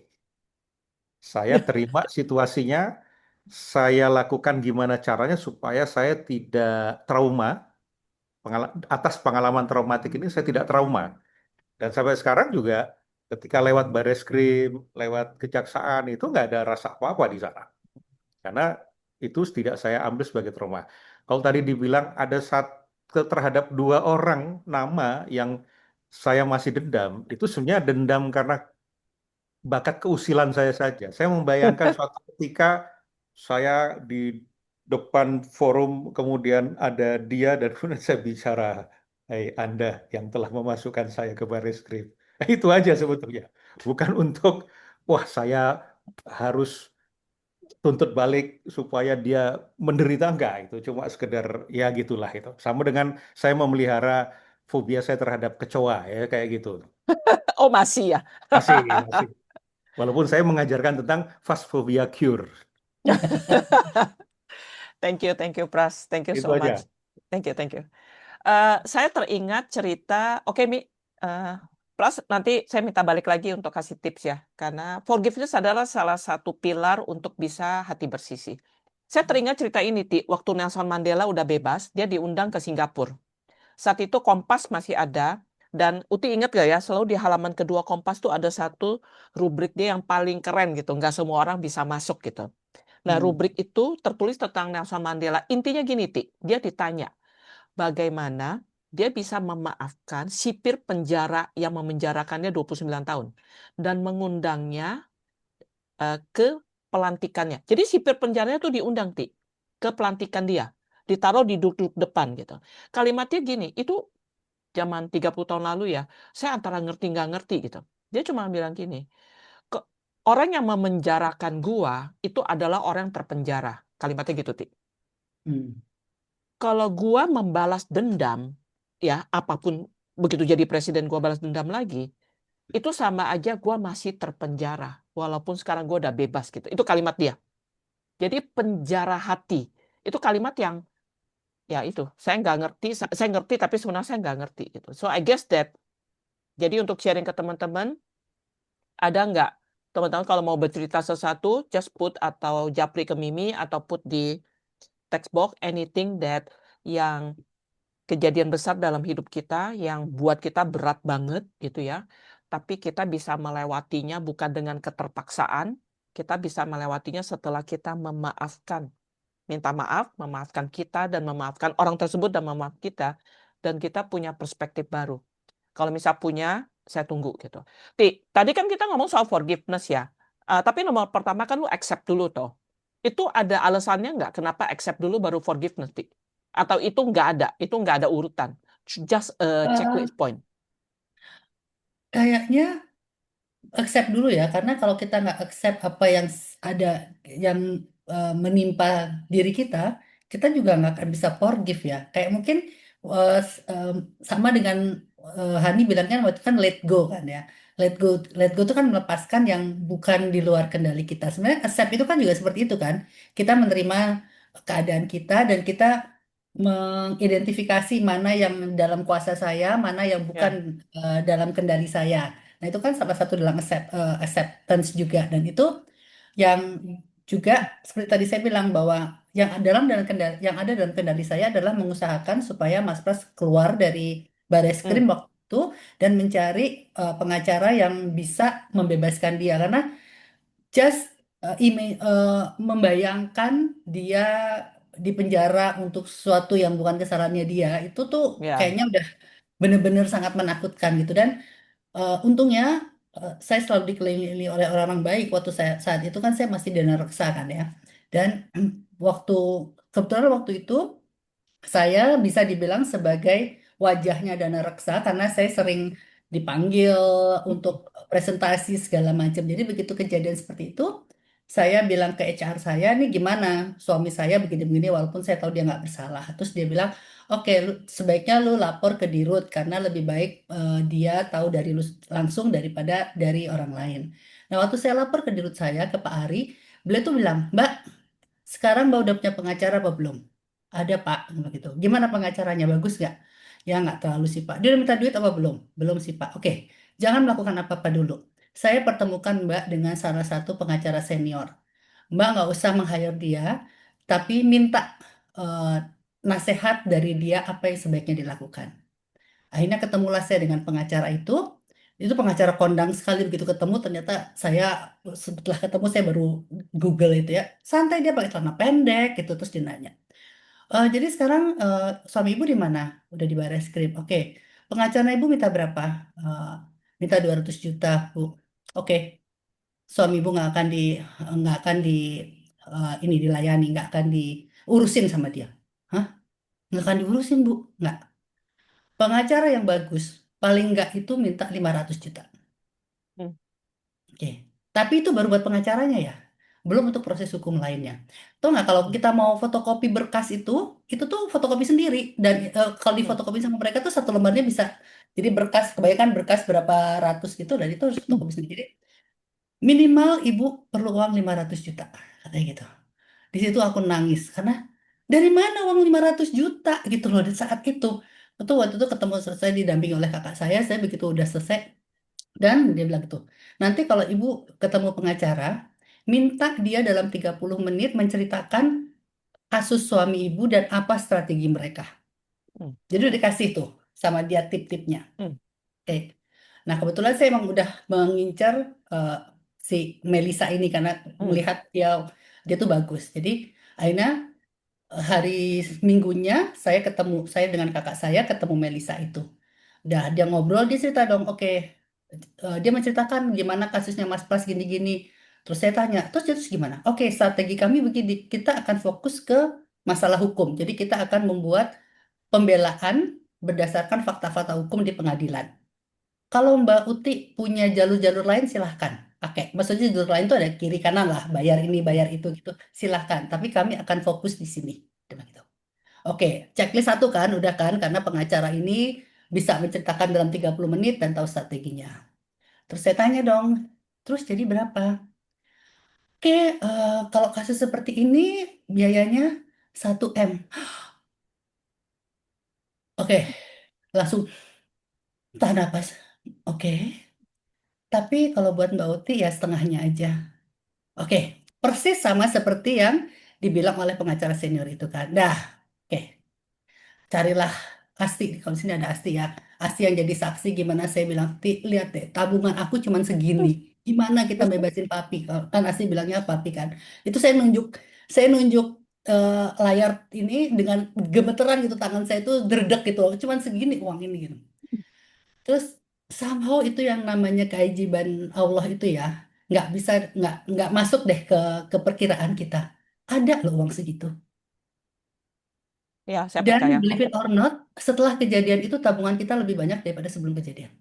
Speaker 5: Saya terima situasinya, saya lakukan gimana caranya supaya saya tidak trauma, atas pengalaman traumatik ini saya tidak trauma. Dan sampai sekarang juga ketika lewat bareskrim, lewat kejaksaan itu nggak ada rasa apa-apa di sana. Karena itu tidak saya ambil sebagai trauma. Kalau tadi dibilang ada terhadap dua orang nama yang saya masih dendam, itu sebenarnya dendam karena bakat keusilan saya saja. Saya membayangkan suatu ketika saya di depan forum, kemudian ada dia dan kemudian saya bicara, "Hai Anda yang telah memasukkan saya ke Bareskrim." Nah, itu aja sebetulnya. Bukan untuk, wah saya harus tuntut balik supaya dia menderita, enggak. Itu cuma sekedar ya gitulah itu. Sama dengan saya memelihara fobia saya terhadap kecoa ya kayak gitu.
Speaker 3: Oh, masih ya.
Speaker 5: Masih, masih. Walaupun saya mengajarkan tentang phasphobia cure.
Speaker 3: Thank you, Pras. Thank you
Speaker 5: Itu
Speaker 3: so
Speaker 5: aja.
Speaker 3: much. Thank you. Saya teringat cerita, oke Mi, Pras nanti saya minta balik lagi untuk kasih tips ya, karena forgiveness adalah salah satu pilar untuk bisa hati bersih. Saya teringat cerita ini, Ti, waktu Nelson Mandela udah bebas, dia diundang ke Singapura. Saat itu Kompas masih ada, dan Uti ingat gak ya, selalu di halaman kedua Kompas tuh ada satu rubrik dia yang paling keren gitu, nggak semua orang bisa masuk gitu. Nah, rubrik itu tertulis tentang Nelson Mandela. Intinya gini, Ti, dia ditanya, bagaimana dia bisa memaafkan sipir penjara yang memenjarakannya 29 tahun dan mengundangnya ke pelantikannya. Jadi sipir penjaranya tuh diundang, Ti, ke pelantikan dia. ditaruh di duduk depan gitu. Kalimatnya gini, itu zaman 30 tahun lalu ya, saya antara ngerti nggak ngerti gitu. Dia cuma bilang gini, orang yang memenjarakan gua itu adalah orang yang terpenjara. Kalimatnya gitu, Ti.
Speaker 4: Hmm.
Speaker 3: Kalau gua membalas dendam, ya apapun, begitu jadi presiden gua balas dendam lagi, itu sama aja gua masih terpenjara. Walaupun sekarang gua udah bebas gitu. Itu kalimat dia. Jadi penjara hati. Itu kalimat yang, ya itu, saya nggak ngerti, saya ngerti tapi sebenarnya saya nggak ngerti gitu. So I guess that, jadi untuk sharing ke teman-teman, ada nggak teman-teman kalau mau bercerita sesuatu, just put atau japri ke Mimi atau put di text box anything that yang kejadian besar dalam hidup kita yang buat kita berat banget gitu ya. Tapi kita bisa melewatinya bukan dengan keterpaksaan, kita bisa melewatinya setelah kita memaafkan. Minta maaf, memaafkan kita dan memaafkan orang tersebut dan memaafkan kita, dan kita punya perspektif baru. Kalau misal punya, saya tunggu gitu. Tadi kan kita ngomong soal forgiveness ya. Tapi nomor pertama kan lu accept dulu toh. Itu ada alasannya nggak kenapa accept dulu baru forgiveness, Ti? Atau itu nggak ada urutan. Just a
Speaker 4: Eh,
Speaker 3: checklist point.
Speaker 4: Kayaknya accept dulu ya, karena kalau kita nggak accept apa yang ada, yang menimpa diri kita juga nggak akan bisa forgive ya. Kayak mungkin sama dengan Hani bilang kan waktu itu kan let go kan ya. Let go itu kan melepaskan yang bukan di luar kendali kita. Sebenarnya accept itu kan juga seperti itu kan. Kita menerima keadaan kita dan kita mengidentifikasi mana yang dalam kuasa saya, mana yang bukan
Speaker 3: Ya,
Speaker 4: dalam kendali saya. Nah, itu kan salah satu dalam acceptance juga. Dan itu yang juga seperti tadi saya bilang bahwa dalam kendali, yang ada dalam kendali saya adalah mengusahakan supaya Mas Pras keluar dari
Speaker 3: hmm,
Speaker 4: Bareskrim waktu itu dan mencari pengacara yang bisa membebaskan dia. Karena just membayangkan dia di penjara untuk sesuatu yang bukan kesalahannya dia, itu tuh
Speaker 3: ya,
Speaker 4: kayaknya udah bener-bener sangat menakutkan gitu. Dan untungnya saya selalu dikelilingi oleh orang-orang baik. Waktu saya saat itu kan saya masih dana reksa kan ya. Dan waktu kebetulan waktu itu saya bisa dibilang sebagai wajahnya Dana Reksa karena saya sering dipanggil untuk presentasi segala macam. Jadi begitu kejadian seperti itu, saya bilang ke HR saya, nih gimana suami saya begini-begini walaupun saya tahu dia nggak bersalah. Terus dia bilang, oke, sebaiknya lu lapor ke Dirut karena lebih baik dia tahu dari lu langsung daripada dari orang lain. Nah, waktu saya lapor ke Dirut saya, ke Pak Ari, beliau tuh bilang, Mbak, sekarang Mbak udah punya pengacara apa belum? Ada Pak, begitu. Gimana pengacaranya? Bagus nggak? Ya nggak terlalu sih Pak. Dia udah minta duit apa belum? Belum sih Pak. Oke, jangan melakukan apa-apa dulu. Saya pertemukan Mbak dengan salah satu pengacara senior. Mbak nggak usah meng-hire dia, tapi minta eh, nasihat dari dia apa yang sebaiknya dilakukan. Akhirnya ketemulah saya dengan pengacara itu. Itu pengacara kondang sekali begitu ketemu ternyata saya setelah ketemu saya baru Google itu ya. Santai dia pakai celana pendek gitu terus dia nanya. Jadi sekarang suami ibu di mana? Udah di Bareskrim. Oke. Pengacara ibu minta berapa? Eh, Minta 200 juta, Bu. Oke. Suami ibu nggak akan di ini dilayani, nggak akan diurusin sama dia. Hah? Nggak akan diurusin, Bu? Nggak. Pengacara yang bagus, paling nggak itu minta 500 juta.
Speaker 3: hmm,
Speaker 4: Oke. Tapi itu baru buat pengacaranya ya. Belum untuk proses hukum lainnya. Tahu nggak kalau
Speaker 3: hmm,
Speaker 4: kita mau fotokopi berkas itu tuh fotokopi sendiri. Dan kalau
Speaker 3: hmm,
Speaker 4: difotokopi sama mereka tuh satu lembarnya bisa. Jadi berkas, kebanyakan berkas berapa ratus gitu. Dan itu harus fotokopi sendiri. Jadi minimal ibu perlu uang 500 juta. Katanya gitu. Di situ aku nangis. Karena dari mana uang 500 juta gitu loh di saat itu. Itu waktu itu ketemu selesai didampingi oleh kakak saya begitu udah selesai dan dia bilang gitu, nanti kalau ibu ketemu pengacara, minta dia dalam 30 menit menceritakan kasus suami ibu dan apa strategi mereka.
Speaker 3: hmm,
Speaker 4: Jadi udah dikasih tuh sama dia tip-tipnya.
Speaker 3: hmm,
Speaker 4: Oke. Nah kebetulan saya emang udah mengincar eh, si Melisa ini karena
Speaker 3: hmm,
Speaker 4: melihat dia tuh bagus. Jadi akhirnya hari Minggunya saya dengan kakak saya ketemu Melisa itu. Udah dia ngobrol dia cerita dong, oke. Dia menceritakan gimana kasusnya Mas Pras gini-gini. Terus saya tanya, terus gimana? Oke, strategi kami begini, kita akan fokus ke masalah hukum. Jadi kita akan membuat pembelaan berdasarkan fakta-fakta hukum di pengadilan. Kalau Mbak Uti punya jalur-jalur lain silahkan pakai. Maksudnya jalur lain itu ada kiri kanan lah, bayar ini, bayar itu gitu. Silahkan. Tapi kami akan fokus di sini. Gitu. Oke, checklist satu kan, udah kan, karena pengacara ini bisa menceritakan dalam 30 menit dan tahu strateginya. Terus saya tanya dong, terus jadi berapa? Oke, kalau kasus seperti ini biayanya 1 M. Oke, langsung tahan napas. Oke, tapi kalau buat Mbak Uti ya setengahnya aja. Oke, persis sama seperti yang dibilang oleh pengacara senior itu kan. Dah, oke, carilah Asti. Kalau di sini ada Asti ya. Asti yang jadi saksi gimana saya bilang, Ti, lihat deh, tabungan aku cuma segini. Gimana kita bebasin papi? Kan Asti bilangnya papi kan. Itu saya nunjuk layar ini dengan gemeteran gitu, tangan saya itu derdek gitu. Cuman segini uang ini gitu. Terus somehow itu yang namanya keajaiban Allah itu ya, nggak bisa nggak masuk deh ke perkiraan kita. Ada loh uang segitu.
Speaker 3: Ya, saya
Speaker 4: Dan
Speaker 3: percaya kok.
Speaker 4: believe it or not, setelah kejadian itu tabungan kita lebih banyak daripada sebelum kejadian.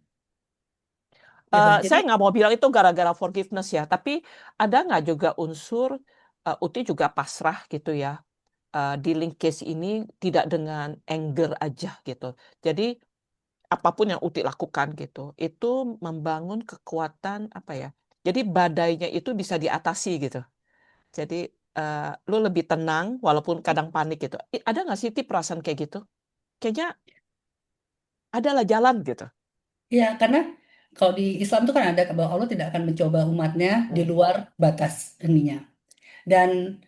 Speaker 4: Gitu. Jadi
Speaker 3: Saya nggak mau bilang itu gara-gara forgiveness ya, tapi ada nggak juga unsur Uti juga pasrah gitu ya, dealing case ini tidak dengan anger aja gitu. Jadi apapun yang Uti lakukan gitu, itu membangun kekuatan apa ya? Jadi badainya itu bisa diatasi gitu. Jadi lu lebih tenang walaupun kadang panik gitu. Ada nggak sih Ti perasaan kayak gitu? Kayaknya adalah jalan gitu.
Speaker 4: ya karena kalau di Islam itu kan ada bahwa Allah tidak akan mencoba umatnya di luar batas ininya. Dan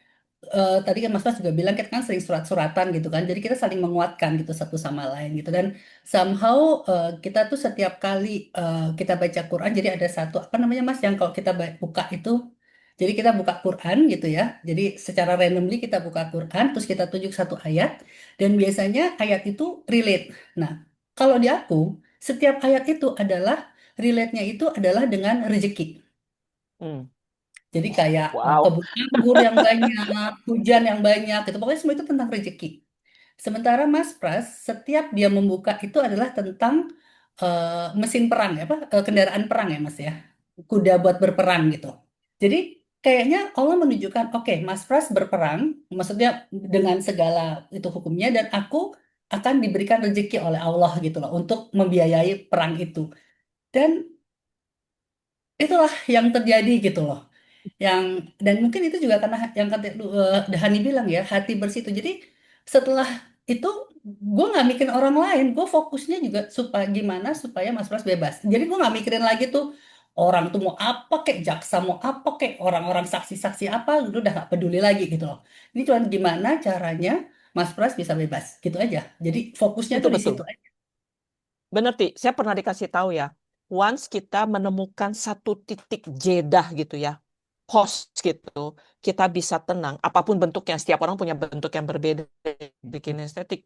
Speaker 4: tadi kan Mas Pras juga bilang kita kan sering surat-suratan gitu kan, jadi kita saling menguatkan gitu satu sama lain gitu. Dan somehow kita tuh setiap kali kita baca Quran, jadi ada satu apa namanya Mas yang kalau kita buka itu, jadi kita buka Quran gitu ya, jadi secara randomly kita buka Quran terus kita tunjuk satu ayat dan biasanya ayat itu relate. Nah, kalau di aku setiap ayat itu adalah relate-nya itu adalah dengan rezeki.
Speaker 3: Hmm.
Speaker 4: Jadi kayak
Speaker 3: Wow.
Speaker 4: kebun anggur yang banyak, hujan yang banyak, gitu. Pokoknya semua itu tentang rezeki. Sementara Mas Pras, setiap dia membuka itu adalah tentang mesin perang, ya, apa kendaraan perang ya Mas ya, kuda buat berperang gitu. Jadi kayaknya Allah menunjukkan, oke, Mas Pras berperang, maksudnya dengan segala itu hukumnya, dan aku akan diberikan rezeki oleh Allah gitu loh untuk membiayai perang itu. Dan itulah yang terjadi gitu loh. Yang dan mungkin itu juga karena yang kata Dahani bilang ya, hati bersih itu. Jadi setelah itu gue nggak mikirin orang lain, gue fokusnya juga supaya gimana supaya Mas Pras bebas. Jadi gue nggak mikirin lagi tuh orang tuh mau apa kek, jaksa mau apa kek, orang-orang saksi-saksi apa, lu udah nggak peduli lagi gitu loh. Ini cuma gimana caranya Mas Pras bisa bebas gitu aja. Jadi fokusnya
Speaker 3: Itu
Speaker 4: tuh di
Speaker 3: betul.
Speaker 4: situ aja.
Speaker 3: Benar, Ti. Saya pernah dikasih tahu ya. Once kita menemukan satu titik jedah gitu ya, pause gitu, kita bisa tenang. Apapun bentuknya, setiap orang punya bentuk yang berbeda, bikin estetik.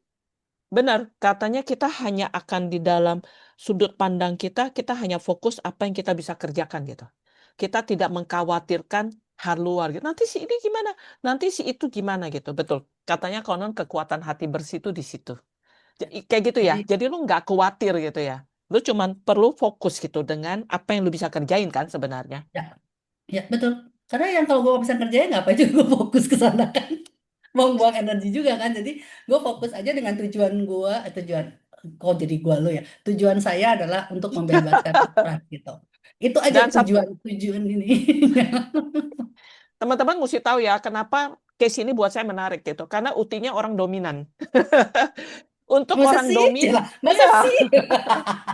Speaker 3: Benar, katanya kita hanya akan di dalam sudut pandang kita, kita hanya fokus apa yang kita bisa kerjakan gitu. Kita tidak mengkhawatirkan hal luar gitu. Nanti si ini gimana? Nanti si itu gimana gitu. Betul. Katanya konon kekuatan hati bersih itu di situ. Kayak gitu ya.
Speaker 4: Jadi
Speaker 3: Jadi lu nggak khawatir gitu ya. Lu cuman perlu fokus gitu dengan apa yang lu bisa kerjain kan sebenarnya.
Speaker 4: ya, ya betul. Karena yang kalau gue bisa kerjain nggak apa juga gue fokus ke sana kan. Buang-buang energi juga kan. Jadi gue fokus aja dengan tujuan gue, tujuan kok jadi gue lo ya. Tujuan saya adalah untuk membebaskan Pras gitu. Itu aja
Speaker 3: Dan
Speaker 4: tujuan ini.
Speaker 3: teman-teman mesti tahu ya kenapa case ini buat saya menarik gitu. Karena utinya orang dominan. Untuk
Speaker 4: Masa
Speaker 3: orang
Speaker 4: sih?
Speaker 3: dominan,
Speaker 4: Cila, masa
Speaker 3: iya.
Speaker 4: sih?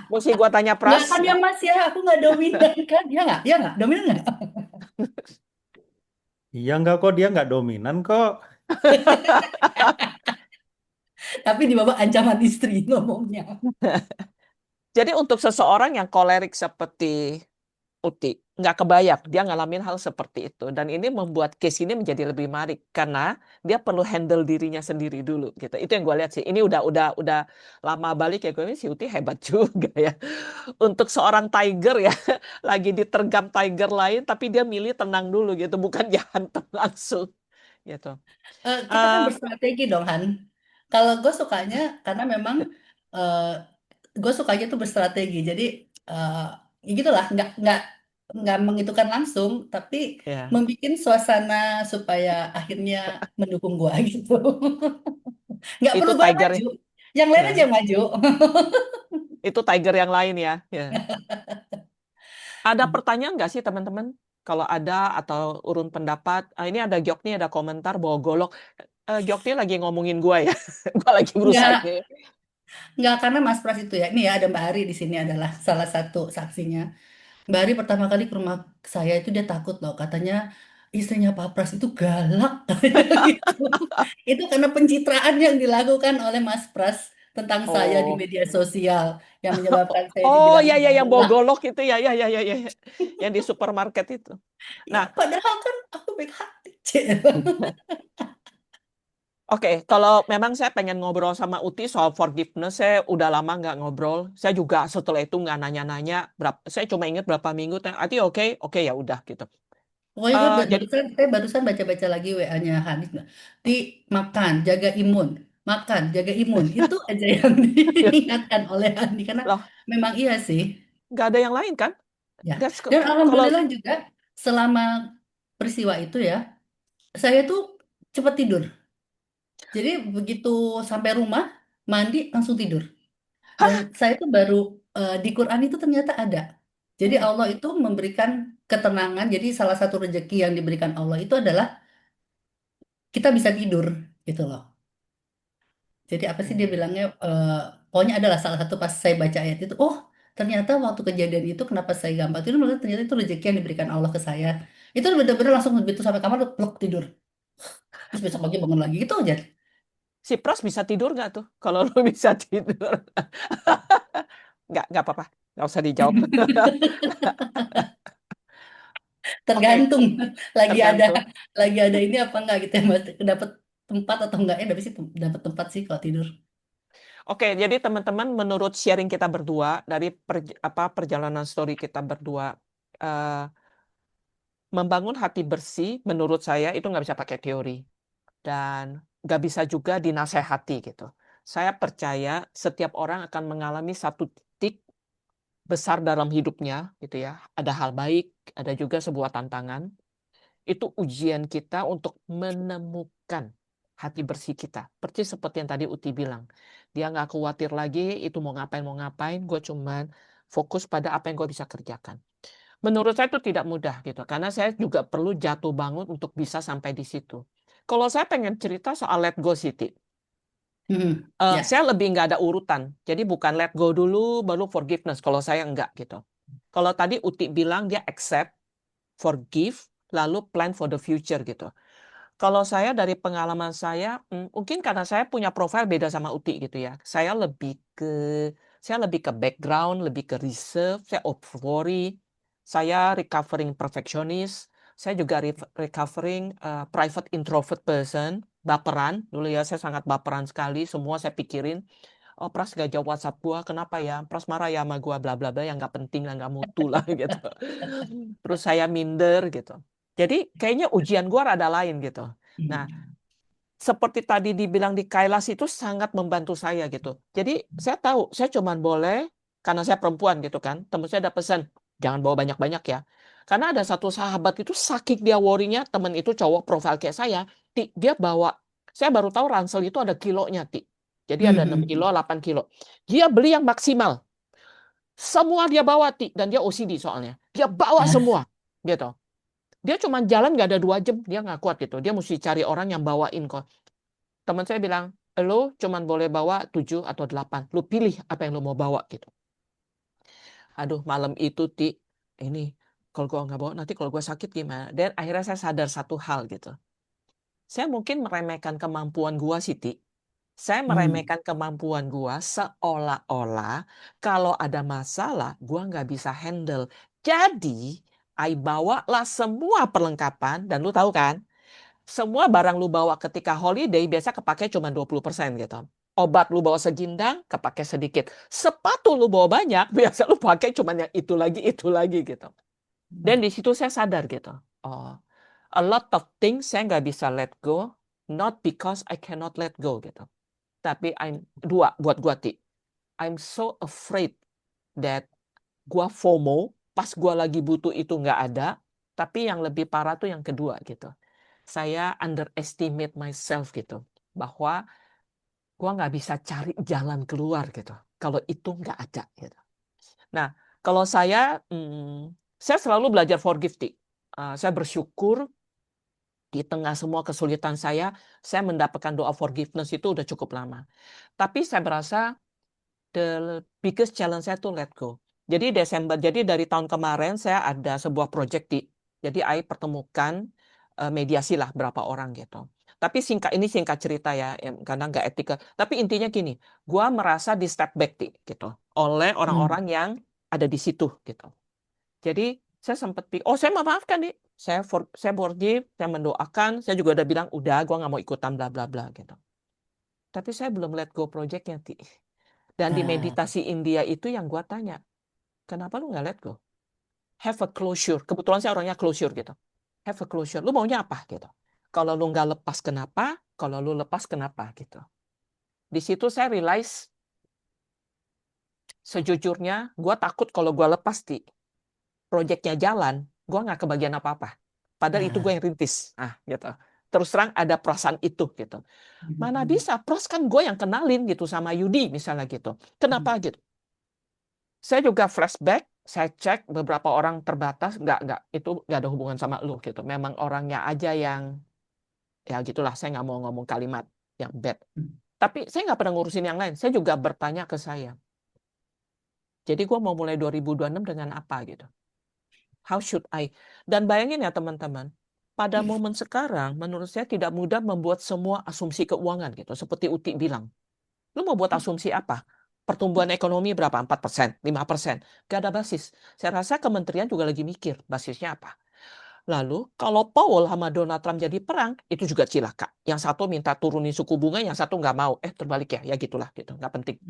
Speaker 3: Mesti gua tanya
Speaker 4: Nggak
Speaker 3: Pras.
Speaker 4: kan ya Mas ya, aku nggak dominan kan? Ya nggak? Ya nggak? Dominan nggak?
Speaker 5: Iya nggak kok dia nggak dominan kok.
Speaker 4: Tapi di bawah ancaman istri ngomongnya.
Speaker 3: Jadi untuk seseorang yang kolerik seperti Uti, nggak kebayang dia ngalamin hal seperti itu. Dan ini membuat case ini menjadi lebih menarik karena dia perlu handle dirinya sendiri dulu gitu. Itu yang gue lihat sih. Ini udah lama balik ya gue ini si Uti hebat juga ya. Untuk seorang tiger ya, lagi ditergam tiger lain tapi dia milih tenang dulu gitu, bukan dia hantam langsung. gitu.
Speaker 4: Kita kan
Speaker 3: Eh,
Speaker 4: berstrategi dong, Han. Kalau gue sukanya, karena memang gue sukanya tuh berstrategi. Jadi eh ya gitulah, nggak menghitungkan langsung, tapi
Speaker 3: ya,
Speaker 4: membuat suasana supaya akhirnya mendukung gue gitu. Nggak
Speaker 3: itu
Speaker 4: perlu gue
Speaker 3: tiger
Speaker 4: maju, yang lain
Speaker 3: ya,
Speaker 4: aja yang maju.
Speaker 3: itu tiger yang lain ya. Ya. Ada pertanyaan nggak sih teman-teman? Kalau ada atau urun pendapat, ini ada Gyokni, ada komentar bahwa golok. Gyokni lagi ngomongin gue ya, gue lagi berusaha.
Speaker 4: Nggak, nggak karena Mas Pras itu ya. Ini ya ada Mbak Ari di sini adalah salah satu saksinya. Mbak Ari pertama kali ke rumah saya itu dia takut loh, katanya istrinya Pak Pras itu galak, katanya gitu. Itu karena pencitraan yang dilakukan oleh Mas Pras tentang saya di
Speaker 3: Oh,
Speaker 4: media sosial yang menyebabkan saya
Speaker 3: oh
Speaker 4: dibilang
Speaker 3: ya ya yang bawa
Speaker 4: galak.
Speaker 3: golok itu ya ya ya ya ya, yang di supermarket itu.
Speaker 4: Ya,
Speaker 3: Nah,
Speaker 4: padahal kan aku baik hati. Cek.
Speaker 3: oke, kalau memang saya pengen ngobrol sama Uti soal forgiveness, saya udah lama nggak ngobrol. Saya juga setelah itu nggak nanya-nanya. Saya cuma ingat berapa minggu. Ati oke, oke ya udah gitu.
Speaker 4: Pokoknya gue
Speaker 3: Jadi
Speaker 4: barusan baca-baca lagi WA-nya Hanif. Di makan, jaga imun. Makan, jaga imun. Itu aja yang diingatkan oleh Hani. Karena
Speaker 3: loh,
Speaker 4: memang iya sih.
Speaker 3: nggak ada yang lain kan?
Speaker 4: Ya.
Speaker 3: That's
Speaker 4: Dan
Speaker 3: kalau
Speaker 4: alhamdulillah juga selama peristiwa itu ya, saya tuh cepat tidur. Jadi begitu sampai rumah, mandi langsung tidur. Dan saya tuh baru di Quran itu ternyata ada. Jadi
Speaker 3: hmm,
Speaker 4: Allah itu memberikan ketenangan. Jadi salah satu rezeki yang diberikan Allah itu adalah kita bisa tidur gitu loh. Jadi apa sih dia
Speaker 3: hmm.
Speaker 4: bilangnya? Pokoknya adalah salah satu pas saya baca ayat itu, oh ternyata waktu kejadian itu kenapa saya gampang tidur? Ternyata itu rezeki yang diberikan Allah ke saya. Itu benar-benar langsung begitu sampai kamar pluk tidur. Terus besok pagi bangun lagi gitu aja.
Speaker 3: Si Pras bisa tidur nggak tuh? Kalau lu bisa tidur, nggak apa-apa, nggak usah dijawab. Oke,
Speaker 4: Tergantung lagi ada
Speaker 3: tergantung.
Speaker 4: ini apa enggak gitu ya Mas. Dapat tempat atau enggak ya? Tapi sih dapat tempat sih kalau tidur.
Speaker 3: Oke, jadi teman-teman, menurut sharing kita berdua dari perjalanan story kita berdua, eh, membangun hati bersih, menurut saya itu nggak bisa pakai teori dan nggak bisa juga dinasehati gitu. Saya percaya setiap orang akan mengalami satu titik besar dalam hidupnya, gitu ya. Ada hal baik, ada juga sebuah tantangan. Itu ujian kita untuk menemukan hati bersih kita. Persis seperti yang tadi Uti bilang. Dia nggak khawatir lagi itu mau ngapain, gue cuman fokus pada apa yang gue bisa kerjakan. Menurut saya itu tidak mudah gitu, karena saya juga perlu jatuh bangun untuk bisa sampai di situ. Kalau saya pengen cerita soal let go Siti,
Speaker 4: Ya.
Speaker 3: saya lebih nggak ada urutan. Jadi bukan let go dulu, baru forgiveness. Kalau saya enggak gitu. Kalau tadi Uti bilang dia accept, forgive, lalu plan for the future gitu. Kalau saya dari pengalaman saya, mungkin karena saya punya profil beda sama Uti gitu ya. Saya lebih ke background, lebih ke reserve, saya over worry, saya recovering perfectionist, saya juga recovering private introvert person, baperan. Dulu ya saya sangat baperan sekali, semua saya pikirin. Oh, Pras gak jawab WhatsApp gua, kenapa ya? Pras marah ya sama gua, bla bla bla, yang nggak penting lah, nggak mutu lah gitu. Terus saya minder gitu. Jadi kayaknya ujian gua rada lain gitu. Nah, seperti tadi dibilang di Kailas itu sangat membantu saya gitu. Jadi saya tahu saya cuman boleh karena saya perempuan gitu kan. Teman saya ada pesan, jangan bawa banyak-banyak ya. Karena ada satu sahabat itu saking dia worry-nya, teman itu cowok profil kayak saya, dia bawa, saya baru tahu ransel itu ada kilonya, Jadi ada 6 kilo, 8 kilo. Dia beli yang maksimal. Semua dia bawa, dan dia OCD soalnya. Dia bawa
Speaker 4: Nah,
Speaker 3: semua gitu. Dia cuma jalan nggak ada 2 jam, dia nggak kuat gitu. Dia mesti cari orang yang bawain kok. Teman saya bilang, lo cuma boleh bawa 7 atau 8. Lo pilih apa yang lo mau bawa gitu. Aduh, malam itu, ini kalau gue nggak bawa, nanti kalau gue sakit gimana? Dan akhirnya saya sadar satu hal gitu. Saya mungkin meremehkan kemampuan gue sih, Saya meremehkan kemampuan gue seolah-olah kalau ada masalah, gue nggak bisa handle. Jadi, I bawalah semua perlengkapan, dan lu tahu kan, semua barang lu bawa ketika holiday biasa kepake cuma 20% gitu. Obat lu bawa segindang, kepake sedikit. Sepatu lu bawa banyak, biasa lu pakai cuma yang itu lagi gitu. Dan di situ saya sadar gitu. Oh, A lot of things saya nggak bisa let go, not because I cannot let go gitu. Tapi buat gua Ti, I'm so afraid that gua FOMO, pas gua lagi butuh itu nggak ada, tapi yang lebih parah tuh yang kedua gitu. Saya underestimate myself gitu, bahwa gua nggak bisa cari jalan keluar gitu, kalau itu nggak ada gitu. Nah, kalau saya selalu belajar forgive, Ti. Saya bersyukur di tengah semua kesulitan saya mendapatkan doa forgiveness itu udah cukup lama. Tapi saya berasa the biggest challenge saya tuh let go. Jadi dari tahun kemarin saya ada sebuah project jadi I pertemukan mediasi lah berapa orang gitu. Tapi singkat cerita ya, karena nggak etika. Tapi intinya gini, gua merasa di step back gitu oleh orang-orang yang ada di situ gitu. Jadi saya sempat saya memaafkan saya forgive, saya mendoakan, saya juga udah bilang udah gua nggak mau ikutan bla bla bla gitu. Tapi saya belum let go projectnya Dan di meditasi India itu yang gua tanya, kenapa lu nggak let go? Have a closure. Kebetulan saya orangnya closure gitu. Have a closure. Lu maunya apa gitu? Kalau lu nggak lepas kenapa? Kalau lu lepas kenapa gitu. Di situ saya realize sejujurnya gua takut kalau gua lepas proyeknya jalan, gue nggak kebagian apa-apa. Padahal itu gue yang rintis. Gitu. Terus terang ada perasaan itu gitu. Mana bisa, pros kan gue yang kenalin gitu sama Yudi misalnya gitu. Kenapa gitu? Saya juga flashback, saya cek beberapa orang terbatas, itu nggak ada hubungan sama lu gitu. Memang orangnya aja yang, ya gitulah, saya nggak mau ngomong kalimat yang bad. Tapi saya nggak pernah ngurusin yang lain. Saya juga bertanya ke saya. Jadi gue mau mulai 2026 dengan apa gitu. How should I? Dan bayangin ya teman-teman, pada momen sekarang menurut saya tidak mudah membuat semua asumsi keuangan gitu. Seperti Uti bilang, lu mau buat asumsi apa? Pertumbuhan ekonomi berapa? 4%, 5%. Gak ada basis. Saya rasa kementerian juga lagi mikir basisnya apa. Lalu kalau Powell sama Donald Trump jadi perang, itu juga cilaka. Yang satu minta turunin suku bunga, yang satu nggak mau. Terbalik ya gitulah gitu, nggak penting.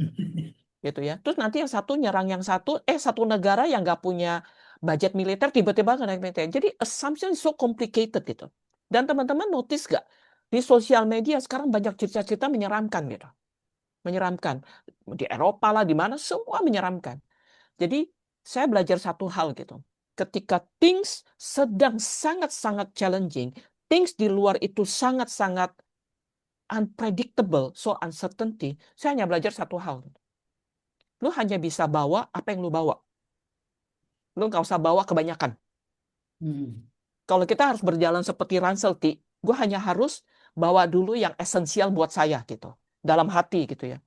Speaker 3: Gitu ya. Terus nanti yang satu nyerang yang satu, satu negara yang nggak punya budget militer tiba-tiba naik militer. Jadi assumption is so complicated gitu. Dan teman-teman notice nggak di sosial media sekarang banyak cerita-cerita menyeramkan gitu. Menyeramkan di Eropa lah, di mana semua menyeramkan. Jadi saya belajar satu hal gitu. Ketika things sedang sangat-sangat challenging, things di luar itu sangat-sangat unpredictable, so uncertainty, saya hanya belajar satu hal. Lu hanya bisa bawa apa yang lu bawa. Lu nggak usah bawa kebanyakan. Kalau kita harus berjalan seperti ransel, gue hanya harus bawa dulu yang esensial buat saya gitu. Dalam hati gitu ya.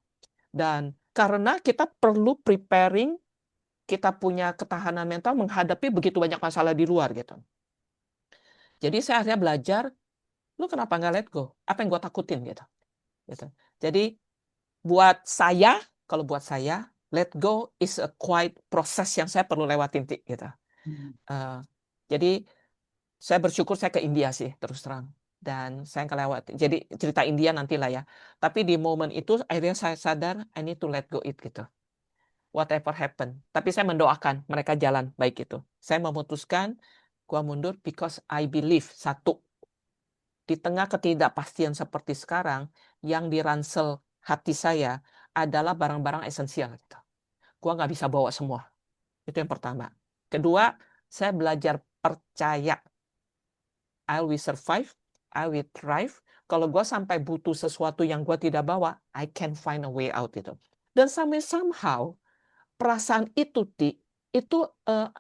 Speaker 3: Dan karena kita perlu preparing, kita punya ketahanan mental menghadapi begitu banyak masalah di luar gitu. Jadi saya akhirnya belajar, lu kenapa nggak let go? Apa yang gue takutin gitu. Jadi kalau buat saya, let go is a quite proses yang saya perlu lewatin gitu. Jadi saya bersyukur saya ke India sih terus terang, dan saya kelewat. Jadi cerita India nantilah ya. Tapi di momen itu akhirnya saya sadar I need to let go it gitu. Whatever happen. Tapi saya mendoakan mereka jalan baik itu. Saya memutuskan gua mundur because I believe satu, di tengah ketidakpastian seperti sekarang yang diransel hati saya adalah barang-barang esensial gitu. Gua nggak bisa bawa semua. Itu yang pertama. Kedua, saya belajar percaya. I will survive, I will thrive. Kalau gue sampai butuh sesuatu yang gue tidak bawa, I can find a way out itu. Dan somehow perasaan itu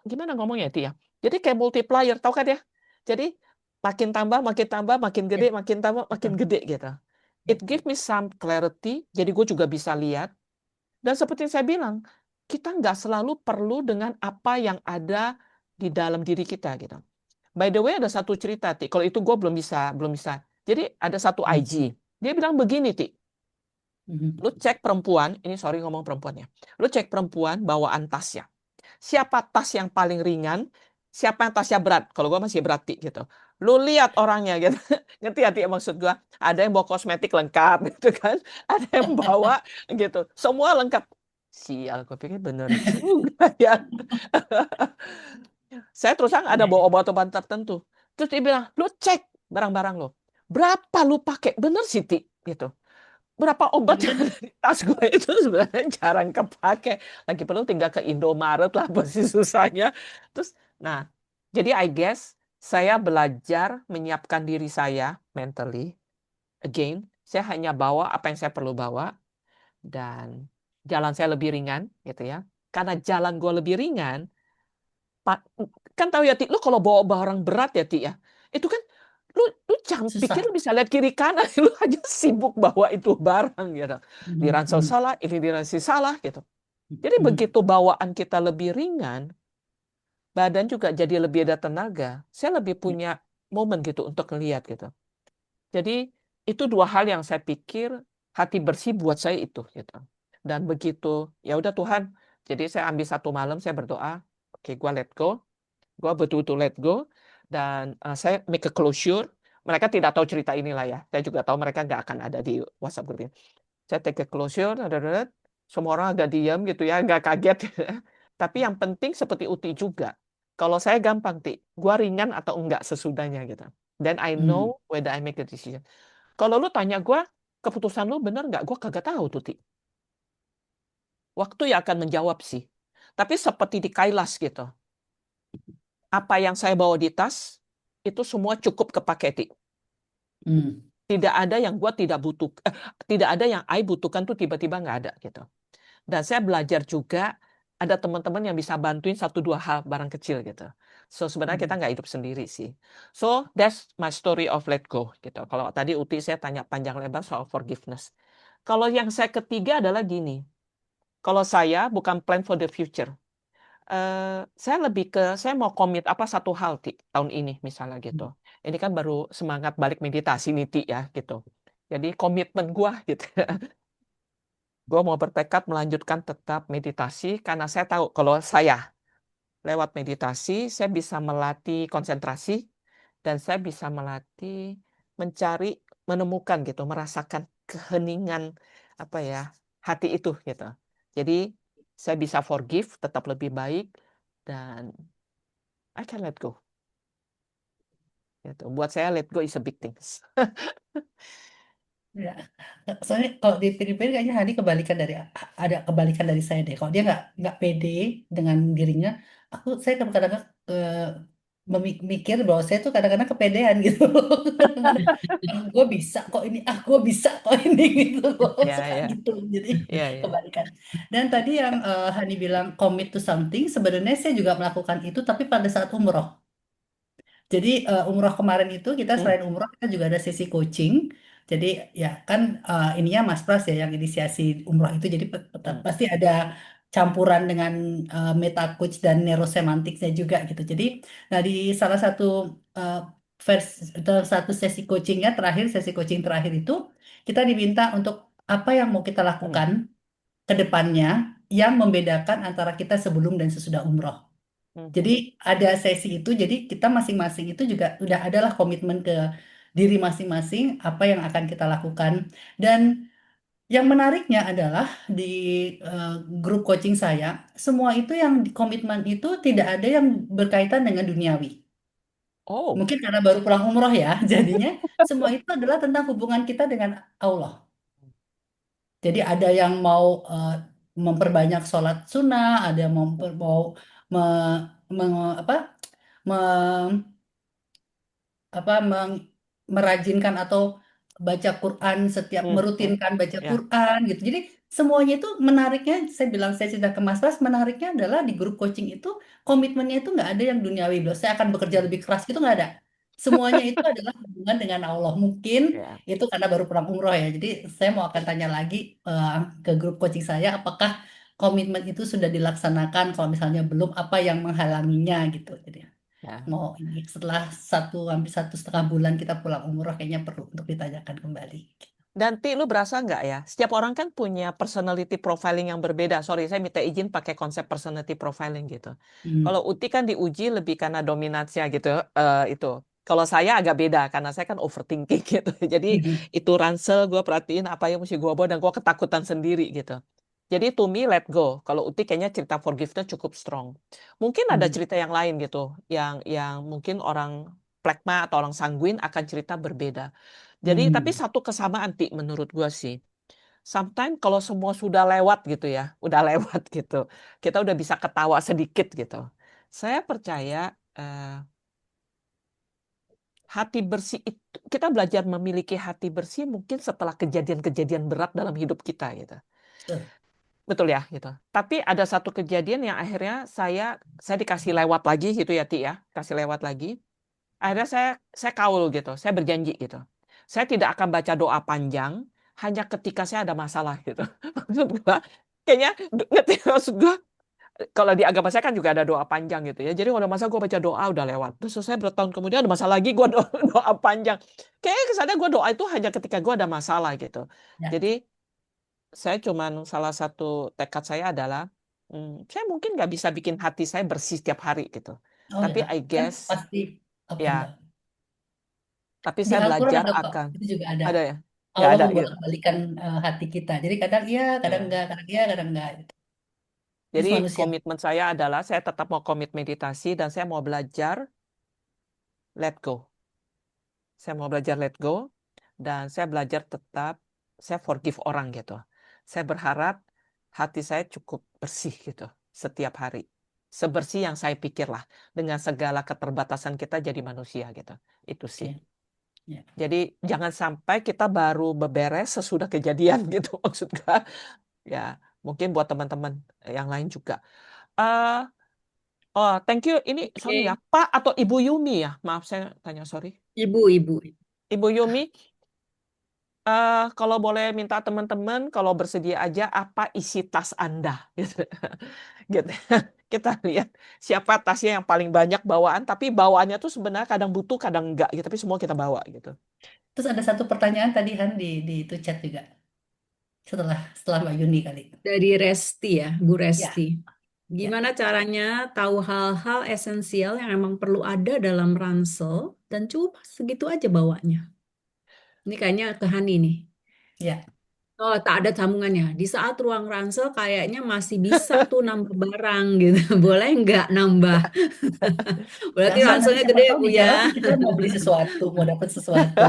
Speaker 3: gimana ngomongnya ya? Jadi kayak multiplier, tau kan ya? Jadi makin tambah, makin gede, makin tambah, makin gede gitu. It gives me some clarity. Jadi gue juga bisa lihat. Dan seperti saya bilang, kita nggak selalu perlu dengan apa yang ada di dalam diri kita gitu. By the way, ada satu cerita, kalau itu gue belum bisa. Jadi ada satu IG, dia bilang begini, lu cek perempuan, ini sorry ngomong perempuannya, lu cek perempuan bawaan tasnya. Siapa tas yang paling ringan, siapa yang tasnya berat. Kalau gue masih berat, gitu. Lu lihat orangnya gitu. Ngerti ya, maksud gue? Ada yang bawa kosmetik lengkap gitu kan. Ada yang bawa gitu. Semua lengkap. Sial, gue pikir bener juga ya. Saya terus terang ada bawa obat-obatan tertentu. Terus dia bilang, lu cek barang-barang lo. Berapa lu pakai? Bener sih, Ti. Gitu. Berapa obat yang
Speaker 4: Bener.
Speaker 3: ada di tas gue itu sebenarnya jarang kepake. Lagi perlu tinggal ke Indomaret lah pasti susahnya. Terus, nah, jadi I guess saya belajar menyiapkan diri saya mentally. Again, saya hanya bawa apa yang saya perlu bawa dan jalan saya lebih ringan, gitu ya. Karena jalan gue lebih ringan, kan tahu ya Ti, lu kalau bawa barang berat ya Ti ya, itu kan lu jangan pikir lu
Speaker 4: Susah.
Speaker 3: bisa lihat kiri kanan, lu aja sibuk bawa itu barang gitu. Di ransel
Speaker 4: Hmm.
Speaker 3: salah, ini di ransel salah gitu. Jadi
Speaker 4: Hmm.
Speaker 3: begitu bawaan kita lebih ringan, badan juga jadi lebih ada tenaga. Saya lebih punya momen gitu untuk ngelihat gitu. Jadi itu dua hal yang saya pikir hati bersih buat saya itu gitu. Dan begitu ya udah Tuhan, jadi saya ambil satu malam saya berdoa, oke gua let go. Gue betul-betul let go dan saya make a closure. Mereka tidak tahu cerita inilah ya. Saya juga tahu mereka nggak akan ada di WhatsApp group ini. Saya take a closure, semua orang agak diam gitu ya, nggak kaget. Tapi yang penting seperti Uti juga. Kalau saya gampang, Ti, gue ringan atau enggak sesudahnya gitu. Then I
Speaker 4: Hmm.
Speaker 3: know whether I make a decision. Kalau lu tanya gue, keputusan lu bener nggak? Gue kagak tahu tuh, Ti. Waktu yang akan menjawab sih. Tapi seperti di Kailas gitu. Apa yang saya bawa di tas, itu semua cukup kepake, Ti.
Speaker 4: Hmm.
Speaker 3: Tidak ada yang gua tidak butuh, tidak ada yang I butuhkan tuh tiba-tiba nggak ada gitu. Dan saya belajar juga ada teman-teman yang bisa bantuin satu dua hal barang kecil gitu. So sebenarnya kita nggak hidup sendiri sih. So that's my story of let go gitu. Kalau tadi Uti saya tanya panjang lebar soal forgiveness. Kalau yang saya ketiga adalah gini. Kalau saya bukan plan for the future. Saya lebih ke saya mau komit apa satu hal Ti, tahun ini misalnya gitu. Ini kan baru semangat balik meditasi nih Ti ya gitu. Jadi komitmen gua gitu. Gua mau bertekad melanjutkan tetap meditasi karena saya tahu kalau saya lewat meditasi saya bisa melatih konsentrasi dan saya bisa melatih mencari menemukan gitu, merasakan keheningan apa ya, hati itu gitu. Jadi saya bisa forgive tetap lebih baik dan I can let go. Gitu. Buat saya let go is a big things.
Speaker 4: Ya, soalnya kalau di Filipina kayaknya Hani kebalikan dari ada kebalikan dari saya deh. Kalau dia nggak pede dengan dirinya, saya kadang-kadang mikir bahwa saya tuh kadang-kadang kepedean gitu. Gue bisa kok ini, gue bisa kok ini gitu loh.
Speaker 3: Ya,
Speaker 4: Suka
Speaker 3: ya,
Speaker 4: gitu. Jadi
Speaker 3: ya, ya.
Speaker 4: kebalikan. Dan tadi yang Hani bilang commit to something, sebenarnya saya juga melakukan itu tapi pada saat umroh. Jadi umroh kemarin itu kita
Speaker 3: Hmm,
Speaker 4: selain umroh kita juga ada sesi coaching. Jadi ya kan ininya Mas Pras ya yang inisiasi umroh itu. Jadi
Speaker 3: hmm,
Speaker 4: pasti ada campuran dengan meta coach dan neurosemantiknya juga gitu. Jadi nah di salah satu uh, satu sesi coachingnya terakhir sesi coaching terakhir itu kita diminta untuk apa yang mau kita
Speaker 3: hmm,
Speaker 4: lakukan ke depannya yang membedakan antara kita sebelum dan sesudah umroh.
Speaker 3: hmm,
Speaker 4: Jadi
Speaker 3: hmm,
Speaker 4: ada sesi itu, jadi kita masing-masing itu juga udah adalah komitmen ke diri masing-masing apa yang akan kita lakukan. Dan yang menariknya adalah di eh, grup coaching saya, semua itu yang di komitmen itu tidak ada yang berkaitan dengan duniawi.
Speaker 3: Oh,
Speaker 4: Mungkin karena baru pulang umroh ya, jadinya semua itu adalah tentang hubungan kita dengan Allah. Jadi ada yang mau memperbanyak sholat sunnah, ada yang mau me- apa merajinkan atau baca Quran setiap
Speaker 3: hmm, hmm,
Speaker 4: merutinkan baca
Speaker 3: ya,
Speaker 4: Quran gitu. Jadi semuanya itu menariknya saya bilang saya cerita ke Mas Pras menariknya adalah di grup coaching itu komitmennya itu nggak ada yang duniawi loh. Saya akan bekerja lebih keras itu nggak ada. Semuanya itu adalah hubungan dengan Allah. Mungkin
Speaker 3: ya.
Speaker 4: itu karena baru pulang umroh ya. Jadi saya mau akan tanya lagi ke grup coaching saya apakah komitmen itu sudah dilaksanakan. Kalau misalnya belum apa yang menghalanginya gitu. Jadi
Speaker 3: Ya.
Speaker 4: mau ini setelah hampir 1,5 bulan kita pulang umroh kayaknya perlu untuk ditanyakan kembali.
Speaker 3: Dan Ti, lu berasa nggak ya? Setiap orang kan punya personality profiling yang berbeda. Sorry, saya minta izin pakai konsep personality profiling gitu.
Speaker 4: Hmm.
Speaker 3: Kalau Uti kan diuji lebih karena dominansinya gitu. Itu. Kalau saya agak beda karena saya kan overthinking gitu. Jadi
Speaker 4: Mhm.
Speaker 3: itu ransel gue perhatiin apa yang mesti gue bawa dan gue ketakutan sendiri gitu. Jadi to me let go. Kalau Uti kayaknya cerita forgiveness cukup strong. Mungkin ada
Speaker 4: Mhm.
Speaker 3: cerita yang lain gitu, yang mungkin orang plekma atau orang sanguin akan cerita berbeda. Jadi tapi
Speaker 4: Hmm.
Speaker 3: satu kesamaan Ti menurut gua sih. Sometimes kalau semua sudah lewat gitu ya, udah lewat gitu. Kita udah bisa ketawa sedikit gitu. Saya percaya hati bersih itu kita belajar memiliki hati bersih mungkin setelah kejadian-kejadian berat dalam hidup kita gitu.
Speaker 4: Betul.
Speaker 3: Betul ya gitu. Tapi ada satu kejadian yang akhirnya saya dikasih lewat lagi gitu ya Ti ya, kasih lewat lagi. Akhirnya saya kaul gitu, saya berjanji gitu. Saya tidak akan baca doa panjang hanya ketika saya ada masalah gitu. Maksud gua kayaknya ngerti maksud gua kalau di agama saya kan juga ada doa panjang gitu ya. Jadi kalau ada masalah gue baca doa udah lewat. Terus selesai bertahun kemudian ada masalah lagi gue doa, doa panjang. Kayaknya kesannya gue doa itu hanya ketika gue ada masalah gitu.
Speaker 4: Ya.
Speaker 3: Jadi saya cuman salah satu tekad saya adalah saya mungkin nggak bisa bikin hati saya bersih setiap hari gitu.
Speaker 4: Oh
Speaker 3: Tapi
Speaker 4: ya,
Speaker 3: I
Speaker 4: kan
Speaker 3: guess
Speaker 4: pasti. Oke,
Speaker 3: ya,
Speaker 4: Mbak.
Speaker 3: tapi
Speaker 4: Di
Speaker 3: saya
Speaker 4: Al-Quran
Speaker 3: belajar
Speaker 4: ada kok,
Speaker 3: akan
Speaker 4: itu juga ada.
Speaker 3: ada ya. Ya
Speaker 4: Allah
Speaker 3: ada gitu.
Speaker 4: membolak-balikan hati kita. Jadi kadang iya, kadang
Speaker 3: Ya.
Speaker 4: enggak, kadang iya, kadang enggak. Gitu. Itu
Speaker 3: Jadi
Speaker 4: manusia.
Speaker 3: komitmen saya adalah saya tetap mau komit meditasi dan saya mau belajar let go. Saya mau belajar let go dan saya belajar tetap saya forgive orang gitu. Saya berharap hati saya cukup bersih gitu setiap hari. Sebersih yang saya pikir lah dengan segala keterbatasan kita jadi manusia gitu. Itu sih.
Speaker 4: Oke. Ya.
Speaker 3: Jadi jangan sampai kita baru beberes sesudah kejadian gitu maksudnya. Ya, mungkin buat teman-teman yang lain juga. Eh oh, thank you. Ini sorry ya,
Speaker 2: Oke.
Speaker 3: Pak atau Ibu Yumi ya? Maaf saya tanya sorry.
Speaker 2: Ibu, Ibu.
Speaker 3: Ibu Yumi, kalau boleh minta teman-teman, kalau bersedia aja, apa isi tas Anda? Gitu. Gitu. Kita lihat siapa tasnya yang paling banyak bawaan, tapi bawaannya tuh sebenarnya kadang butuh, kadang enggak, gitu. Tapi semua kita bawa gitu.
Speaker 4: Terus ada satu pertanyaan tadi Han di itu chat juga. Setelah Mbak Yuni kali.
Speaker 2: Dari Resti ya, Bu
Speaker 4: Ya,
Speaker 2: Resti.
Speaker 4: ya.
Speaker 2: Gimana caranya tahu hal-hal esensial yang emang perlu ada dalam ransel dan cuma segitu aja bawanya. Ini kayaknya ke Hani nih.
Speaker 4: Ya.
Speaker 2: Oh, tak ada sambungannya. Di saat ruang ransel kayaknya masih bisa tuh nambah barang gitu. Boleh nggak nambah? Berarti
Speaker 4: Langsung nanti
Speaker 2: ranselnya
Speaker 4: siapa
Speaker 2: gede ya,
Speaker 4: tahu
Speaker 2: Bu ya.
Speaker 4: dijawab kita mau beli sesuatu, mau dapat sesuatu.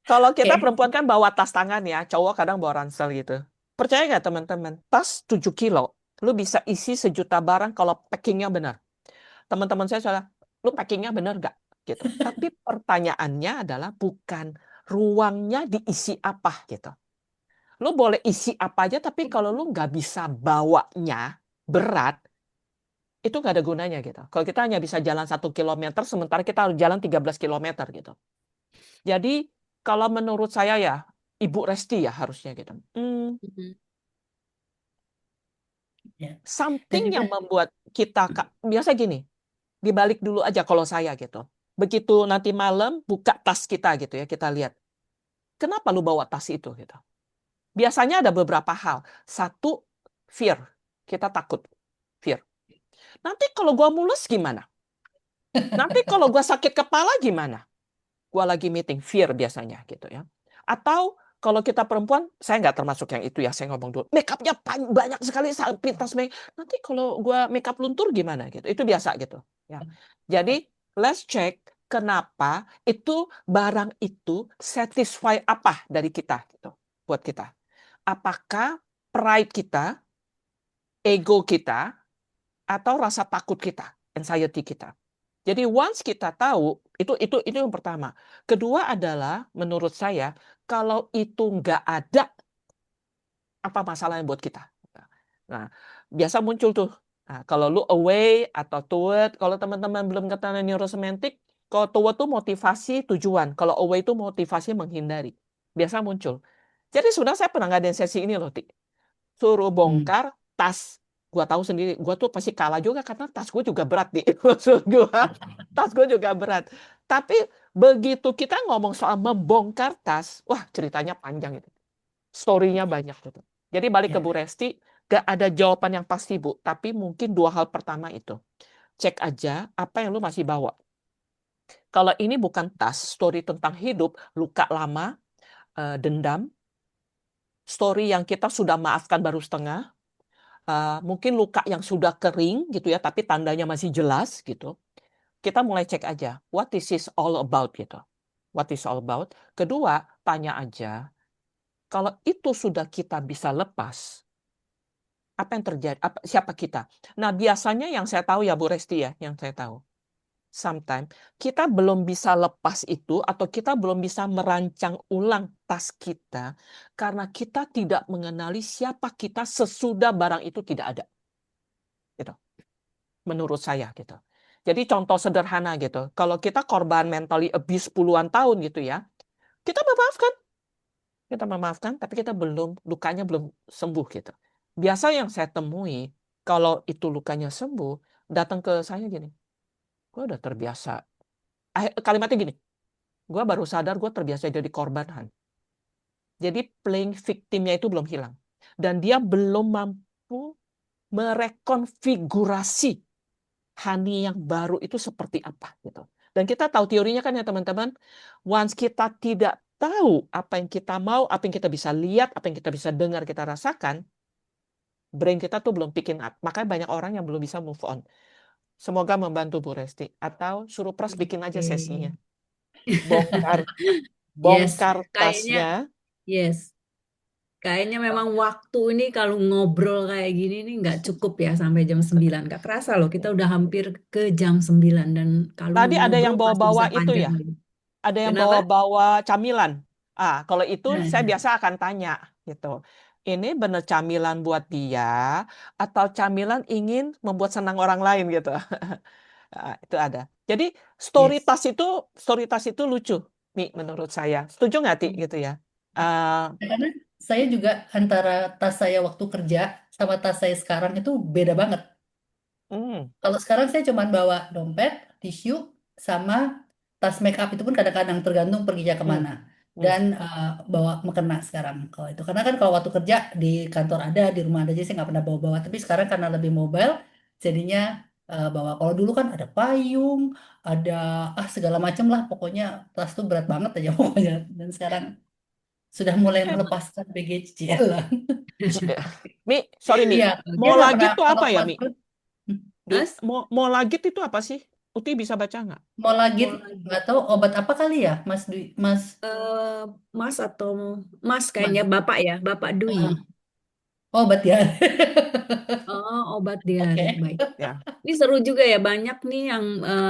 Speaker 3: Kalau kita
Speaker 4: Oke.
Speaker 3: perempuan kan bawa tas tangan ya, cowok kadang bawa ransel gitu. Percaya nggak teman-teman? Tas 7 kilo, lu bisa isi sejuta barang kalau packingnya benar. Teman-teman saya soalnya, lu packingnya benar nggak? Gitu. Tapi pertanyaannya adalah bukan ruangnya diisi apa gitu. Lu boleh isi apa aja, tapi kalau lu nggak bisa bawanya berat, itu nggak ada gunanya gitu. Kalau kita hanya bisa jalan 1 kilometer, sementara kita harus jalan 13 kilometer gitu. Jadi kalau menurut saya ya, Ibu Resti ya harusnya gitu.
Speaker 4: Ya. Dan
Speaker 3: Something
Speaker 4: juga
Speaker 3: yang membuat kita, biasa gini, dibalik dulu aja kalau saya gitu. Begitu nanti malam buka tas kita gitu ya, kita lihat. Kenapa lu bawa tas itu gitu? Biasanya ada beberapa hal. Satu, fear. Kita takut. Fear. Nanti kalau gua mules gimana? Nanti kalau gua sakit kepala gimana? Gua lagi meeting, fear biasanya gitu ya. Atau kalau kita perempuan, saya nggak termasuk yang itu ya, saya ngomong dulu. Make up-nya banyak sekali, pintas make. Nanti kalau gua make up luntur gimana gitu. Itu biasa gitu. Ya. Jadi, let's check kenapa itu barang itu satisfy apa dari kita gitu buat kita. Apakah pride kita, ego kita, atau rasa takut kita, anxiety kita. Jadi once kita tahu, itu yang pertama. Kedua adalah menurut saya kalau itu nggak ada, apa masalahnya buat kita? Nah, biasa muncul tuh. Nah, kalau lu away atau toward, kalau teman-teman belum ketahuan neurosemantik, kalau toward tuh motivasi tujuan, kalau away itu motivasi menghindari. Biasa muncul. Jadi sebenarnya saya pernah ngadain sesi ini loh, Ti. Suruh bongkar tas. Gua tahu sendiri, gua tuh pasti kalah juga karena tas gue juga berat nih. Maksud gua, tas gue juga berat. Tapi begitu kita ngomong soal membongkar tas, wah ceritanya panjang itu. Story-nya banyak gitu. Jadi balik ke
Speaker 4: ya.
Speaker 3: Bu Resti, gak ada jawaban yang pasti Bu, tapi mungkin 2 hal pertama itu. Cek aja apa yang lu masih bawa. Kalau ini bukan tas, story tentang hidup, luka lama, dendam, story yang kita sudah maafkan baru setengah, mungkin luka yang sudah kering gitu ya, tapi tandanya masih jelas gitu. kita mulai cek aja, what is this all about gitu. What is all about. Kedua, tanya aja, kalau itu sudah kita bisa lepas, apa yang terjadi? Siapa kita? Nah, biasanya yang saya tahu ya Bu Resti ya, yang saya tahu. Sometimes kita belum bisa lepas itu atau kita belum bisa merancang ulang tas kita karena kita tidak mengenali siapa kita sesudah barang itu tidak ada. Gitu. Menurut saya gitu. Jadi contoh sederhana gitu. Kalau kita korban mentally abuse puluhan tahun gitu ya, kita memaafkan. Kita memaafkan, tapi kita lukanya belum sembuh gitu. Biasa yang saya temui, kalau itu lukanya sembuh, datang ke saya gini, gue udah terbiasa. Kalimatnya gini, gue baru sadar gue terbiasa jadi korban, Han. Jadi playing victimnya itu belum hilang. Dan dia belum mampu merekonfigurasi Hani yang baru itu seperti apa gitu. Dan kita tahu teorinya kan ya teman-teman, once kita tidak tahu apa yang kita mau, apa yang kita bisa lihat, apa yang kita bisa dengar, kita rasakan, brain kita tuh belum picking up. Makanya banyak orang yang belum bisa move on. Semoga membantu Bu Resti. Atau suruh Pras bikin aja sesinya.
Speaker 2: Oke.
Speaker 3: Bongkar
Speaker 2: Yes,
Speaker 3: bongkar
Speaker 2: kayaknya
Speaker 3: tasnya.
Speaker 2: yes. Kayaknya memang waktu ini kalau ngobrol kayak gini nih nggak cukup ya sampai jam 9. Nggak kerasa loh, kita udah hampir ke jam 9 dan kalau mau
Speaker 3: Tadi ada yang
Speaker 2: ngobrol pasti bisa
Speaker 3: bawa-bawa itu
Speaker 2: panjang
Speaker 3: ya.
Speaker 2: lagi.
Speaker 3: Ada yang
Speaker 2: Kenapa?
Speaker 3: bawa-bawa camilan. Kalau itu saya
Speaker 4: Nah,
Speaker 3: biasa akan tanya gitu. Ini benar camilan buat dia atau camilan ingin membuat senang orang lain gitu. Itu ada. Jadi story
Speaker 4: yes.
Speaker 3: tas itu lucu, Mi, menurut saya. Setuju nggak, Ti, gitu ya? Uh,
Speaker 4: Karena saya juga antara tas saya waktu kerja sama tas saya sekarang itu beda banget.
Speaker 3: hmm,
Speaker 4: Kalau sekarang saya cuma bawa dompet, tisu, sama tas make up itu pun kadang-kadang tergantung perginya
Speaker 3: hmm,
Speaker 4: kemana.
Speaker 3: hmm.
Speaker 4: Dan bawa mukena sekarang kalau itu. Karena kan kalau waktu kerja di kantor ada, di rumah ada, jadi saya nggak pernah bawa-bawa. Tapi sekarang karena lebih mobile, jadinya bawa. Kalau dulu kan ada payung, ada segala macam lah. Pokoknya tas tuh berat banget aja pokoknya. Dan sekarang sudah mulai
Speaker 3: Emang.
Speaker 4: melepaskan BGJ lah.
Speaker 3: Mi, sorry Mi.
Speaker 4: Iya, dia nggak pernah
Speaker 3: Molagit itu
Speaker 4: kalau
Speaker 3: apa ya,
Speaker 4: keluar
Speaker 3: Mi? Mi,
Speaker 2: Mas,
Speaker 3: Molagit itu apa sih? Uti bisa baca nggak?
Speaker 4: mau lagi
Speaker 2: mau lagi.
Speaker 4: nggak tahu obat apa kali ya, Mas Dwi, Mas.
Speaker 2: Eh, Mas atau Mas kayaknya
Speaker 4: Mas.
Speaker 2: Bapak ya, Bapak Dwi.
Speaker 4: Obat ya.
Speaker 2: Oh, obat diare.
Speaker 4: Oke.
Speaker 2: Baik.
Speaker 3: Ya.
Speaker 2: Ini seru juga ya, banyak nih yang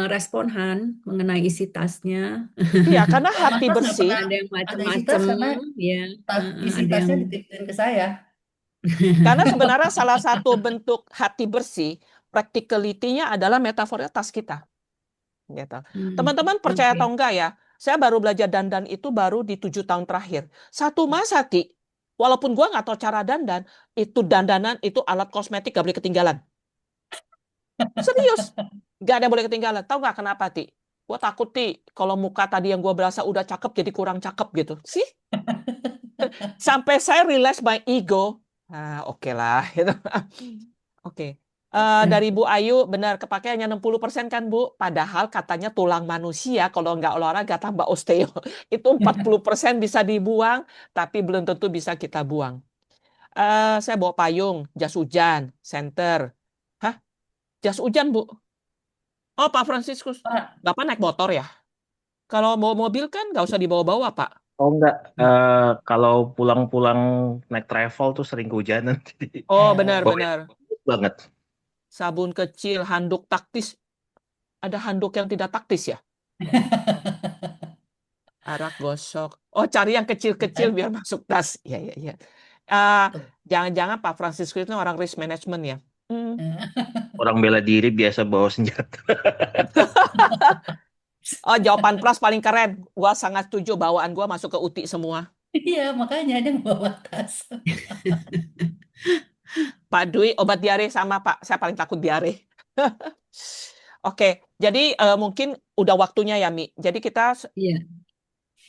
Speaker 2: respon Han mengenai isi tasnya.
Speaker 3: Iya, karena
Speaker 4: Oh,
Speaker 3: hati
Speaker 4: Mas Pras nggak
Speaker 3: bersih.
Speaker 4: pernah
Speaker 2: Ada yang
Speaker 4: ada isi tas
Speaker 2: macem-macem,
Speaker 4: karena
Speaker 2: ya.
Speaker 4: isi
Speaker 2: Ada yang
Speaker 4: tasnya dititipin ke saya.
Speaker 3: Karena sebenarnya salah satu bentuk hati bersih, practicality-nya adalah metafornya tas kita. Gitu. Teman-teman percaya atau
Speaker 2: oke.
Speaker 3: enggak ya, saya baru belajar dandan itu baru di 7 tahun terakhir. Satu masa, Ti, walaupun gua nggak tahu cara dandan, itu dandanan, itu alat kosmetik gak boleh ketinggalan. Serius. Gak ada yang boleh ketinggalan. Tahu nggak kenapa, Ti? Gue takut, Ti, kalau muka tadi yang gue berasa udah cakep jadi kurang cakep gitu. Sih? Sampai saya realize my ego. Oke lah. Gitu. Oke. Dari Bu Ayu, benar kepake hanya 60% kan, Bu? Padahal katanya tulang manusia kalau nggak olahraga tambah osteo. Itu 40% bisa dibuang, tapi belum tentu bisa kita buang. Saya bawa payung, jas hujan, senter. Hah? Jas hujan, Bu? Oh, Pak Franciscus.
Speaker 4: Pak,
Speaker 3: Bapak naik motor ya? Kalau bawa mobil kan nggak usah dibawa-bawa, Pak.
Speaker 6: Oh enggak, kalau pulang-pulang naik travel tuh sering kehujanan, jadi
Speaker 3: Oh,
Speaker 4: eh,
Speaker 6: baunya
Speaker 3: benar-benar.
Speaker 6: banget.
Speaker 3: Sabun kecil, handuk taktis. Ada handuk yang tidak taktis ya? Arak gosok. Oh, cari yang kecil-kecil biar masuk tas. Iya, iya, iya.
Speaker 4: tuh.
Speaker 3: Jangan-jangan Pak Francisco itu orang risk management ya?
Speaker 6: Orang bela diri biasa bawa senjata.
Speaker 3: Oh, jawaban Pras paling keren. Gua sangat setuju bawaan gua masuk ke UTI semua.
Speaker 4: Iya, makanya dia bawa tas.
Speaker 3: Pak Dwi, obat diare sama Pak. Saya paling takut diare. Oke, jadi mungkin udah waktunya ya, Mi. Jadi kita
Speaker 2: Iya.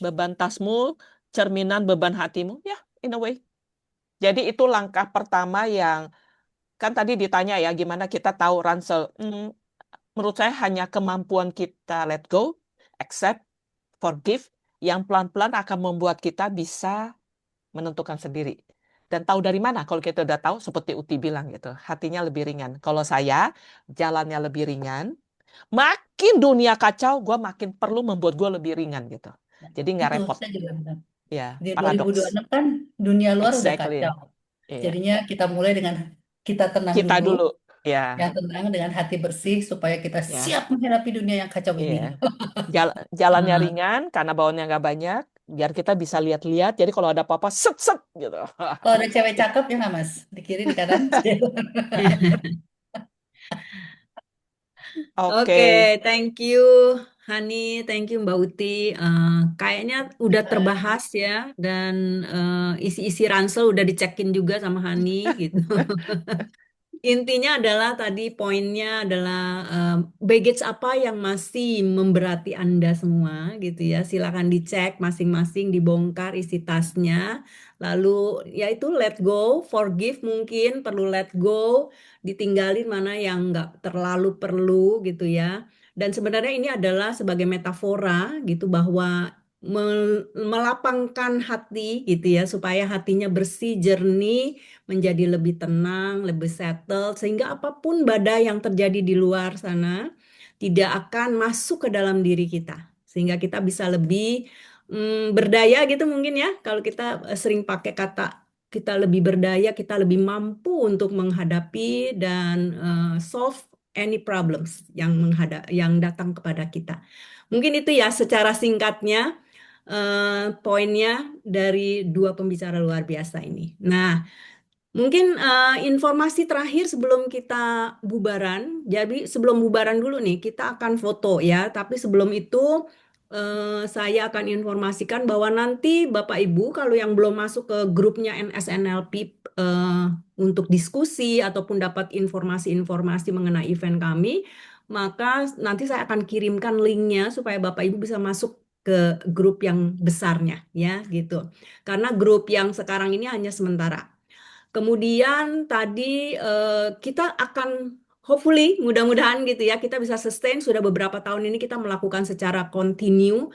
Speaker 3: beban tasmu, cerminan beban hatimu. Ya, in a way. Jadi itu langkah pertama yang, kan tadi ditanya ya, gimana kita tahu ransel. Menurut saya hanya kemampuan kita let go, accept, forgive, yang pelan-pelan akan membuat kita bisa menentukan sendiri. Dan tahu dari mana? Kalau kita udah tahu, seperti Uti bilang gitu, hatinya lebih ringan. Kalau saya, jalannya lebih ringan, Makin dunia kacau, gue makin perlu membuat gue lebih ringan gitu. Jadi nggak
Speaker 4: Itu
Speaker 3: repot.
Speaker 4: saya juga bilang.
Speaker 3: Ya,
Speaker 4: Di
Speaker 3: paradoks.
Speaker 4: 2026 kan dunia luar udah
Speaker 3: Exactly.
Speaker 4: kacau.
Speaker 3: Iya.
Speaker 4: Jadinya kita mulai dengan kita tenang
Speaker 3: Kita
Speaker 4: dulu,
Speaker 3: dulu. Ya,
Speaker 4: yang tenang dengan hati bersih supaya kita
Speaker 3: ya,
Speaker 4: siap menghadapi dunia yang kacau ini.
Speaker 3: iya. Jalannya
Speaker 2: Eh,
Speaker 3: ringan karena bawaannya nggak banyak, biar kita bisa lihat-lihat. Jadi kalau ada apa-apa, set set gitu.
Speaker 4: Kalau ada cewek cakep ya nggak Mas? Di kiri, di kanan.
Speaker 3: Oke.
Speaker 2: Oke, thank you Hani, thank you Mbak Uti. Kayaknya udah terbahas ya, dan isi-isi ransel udah dicekin juga sama Hani gitu. Intinya adalah tadi poinnya adalah baggage apa yang masih memberati Anda semua gitu ya. Silakan dicek masing-masing, dibongkar isi tasnya. Lalu yaitu let go, forgive mungkin perlu let go, ditinggalin mana yang nggak terlalu perlu gitu ya. Dan sebenarnya ini adalah sebagai metafora gitu bahwa melapangkan hati gitu ya supaya hatinya bersih, jernih, menjadi lebih tenang, lebih settled, sehingga apapun badai yang terjadi di luar sana tidak akan masuk ke dalam diri kita, sehingga kita bisa lebih berdaya gitu mungkin ya. Kalau kita sering pakai kata kita lebih berdaya, kita lebih mampu untuk menghadapi dan solve any problems yang datang kepada kita. Mungkin itu ya secara singkatnya poinnya dari dua pembicara luar biasa ini. Nah, mungkin informasi terakhir sebelum kita bubaran. Jadi sebelum bubaran dulu nih, kita akan foto ya. Tapi sebelum itu saya akan informasikan bahwa nanti Bapak Ibu kalau yang belum masuk ke grupnya NSNLP untuk diskusi ataupun dapat informasi-informasi mengenai event kami, maka nanti saya akan kirimkan linknya supaya Bapak Ibu bisa masuk ke grup yang besarnya ya gitu. Karena grup yang sekarang ini hanya sementara. Kemudian tadi kita akan hopefully mudah-mudahan gitu ya kita bisa sustain, sudah beberapa tahun ini kita melakukan secara continue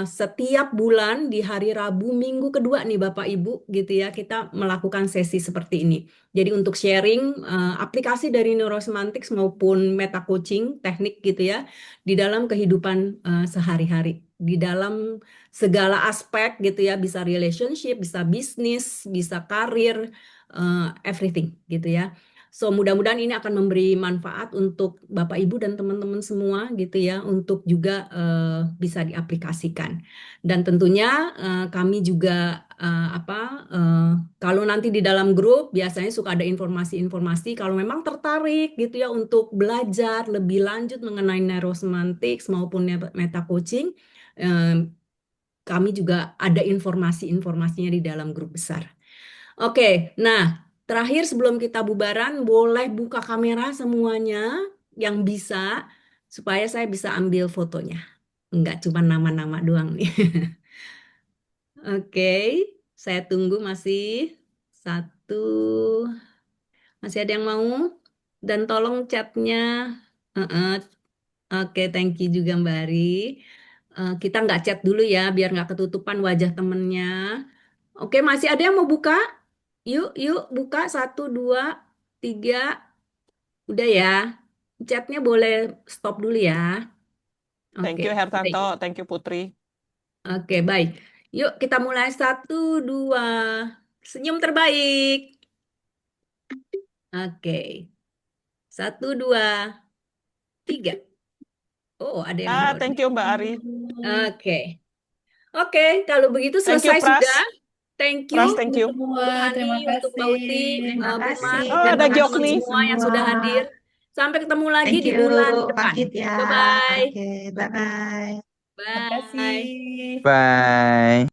Speaker 2: setiap bulan di hari Rabu minggu kedua nih Bapak Ibu gitu ya kita melakukan sesi seperti ini. Jadi untuk sharing aplikasi dari Neurosemantics maupun meta coaching teknik gitu ya di dalam kehidupan sehari-hari, di dalam segala aspek gitu ya, bisa relationship, bisa bisnis, bisa karir, everything gitu ya. So mudah-mudahan ini akan memberi manfaat untuk Bapak Ibu dan teman-teman semua gitu ya, untuk juga bisa diaplikasikan. Dan tentunya kami juga kalau nanti di dalam grup biasanya suka ada informasi-informasi kalau memang tertarik gitu ya untuk belajar lebih lanjut mengenai neurosemantics maupun meta coaching, kami juga ada informasi-informasinya di dalam grup besar. Oke, nah terakhir sebelum kita bubaran, boleh buka kamera semuanya yang bisa, supaya saya bisa ambil fotonya. Enggak cuma nama-nama doang nih. Oke, saya tunggu masih satu, masih ada yang mau? Dan tolong chatnya. Oke, thank you juga Mbak Ari. Kita nggak chat dulu ya, biar nggak ketutupan wajah temennya. Oke, masih ada yang mau buka? Yuk, yuk, buka. Satu, dua, tiga. Udah ya. Chatnya boleh stop dulu ya.
Speaker 3: Thank
Speaker 2: Oke,
Speaker 3: you
Speaker 2: baik.
Speaker 3: Hertanto, thank you Putri.
Speaker 2: Oke, baik. Yuk, kita mulai. Satu, dua. Senyum terbaik. Oke. Satu, dua, tiga. Oh, ada yang baru.
Speaker 3: Thank you Mbak Ari.
Speaker 2: Oke. Oke, kalau begitu
Speaker 3: Thank you
Speaker 2: selesai
Speaker 3: Pras.
Speaker 2: sudah. Thank you
Speaker 3: Pras, thank you.
Speaker 4: Semua,
Speaker 2: untuk Hani,
Speaker 4: terima
Speaker 2: untuk Mbak
Speaker 4: kasih.
Speaker 2: Uti,
Speaker 7: Terima
Speaker 2: Bu
Speaker 7: kasih.
Speaker 2: Mas,
Speaker 3: Oh,
Speaker 2: dan
Speaker 3: ada
Speaker 7: Terima
Speaker 2: teman-teman
Speaker 7: kasih
Speaker 3: Jokni.
Speaker 2: semua yang sudah
Speaker 7: semua.
Speaker 2: hadir. Sampai ketemu lagi
Speaker 7: Thank
Speaker 2: di
Speaker 7: you,
Speaker 2: bulan
Speaker 7: Pak
Speaker 2: depan.
Speaker 7: Kit ya.
Speaker 2: Bye-bye.
Speaker 7: Oke, bye-bye.
Speaker 4: Terima
Speaker 2: Bye.
Speaker 4: kasih.
Speaker 8: Bye.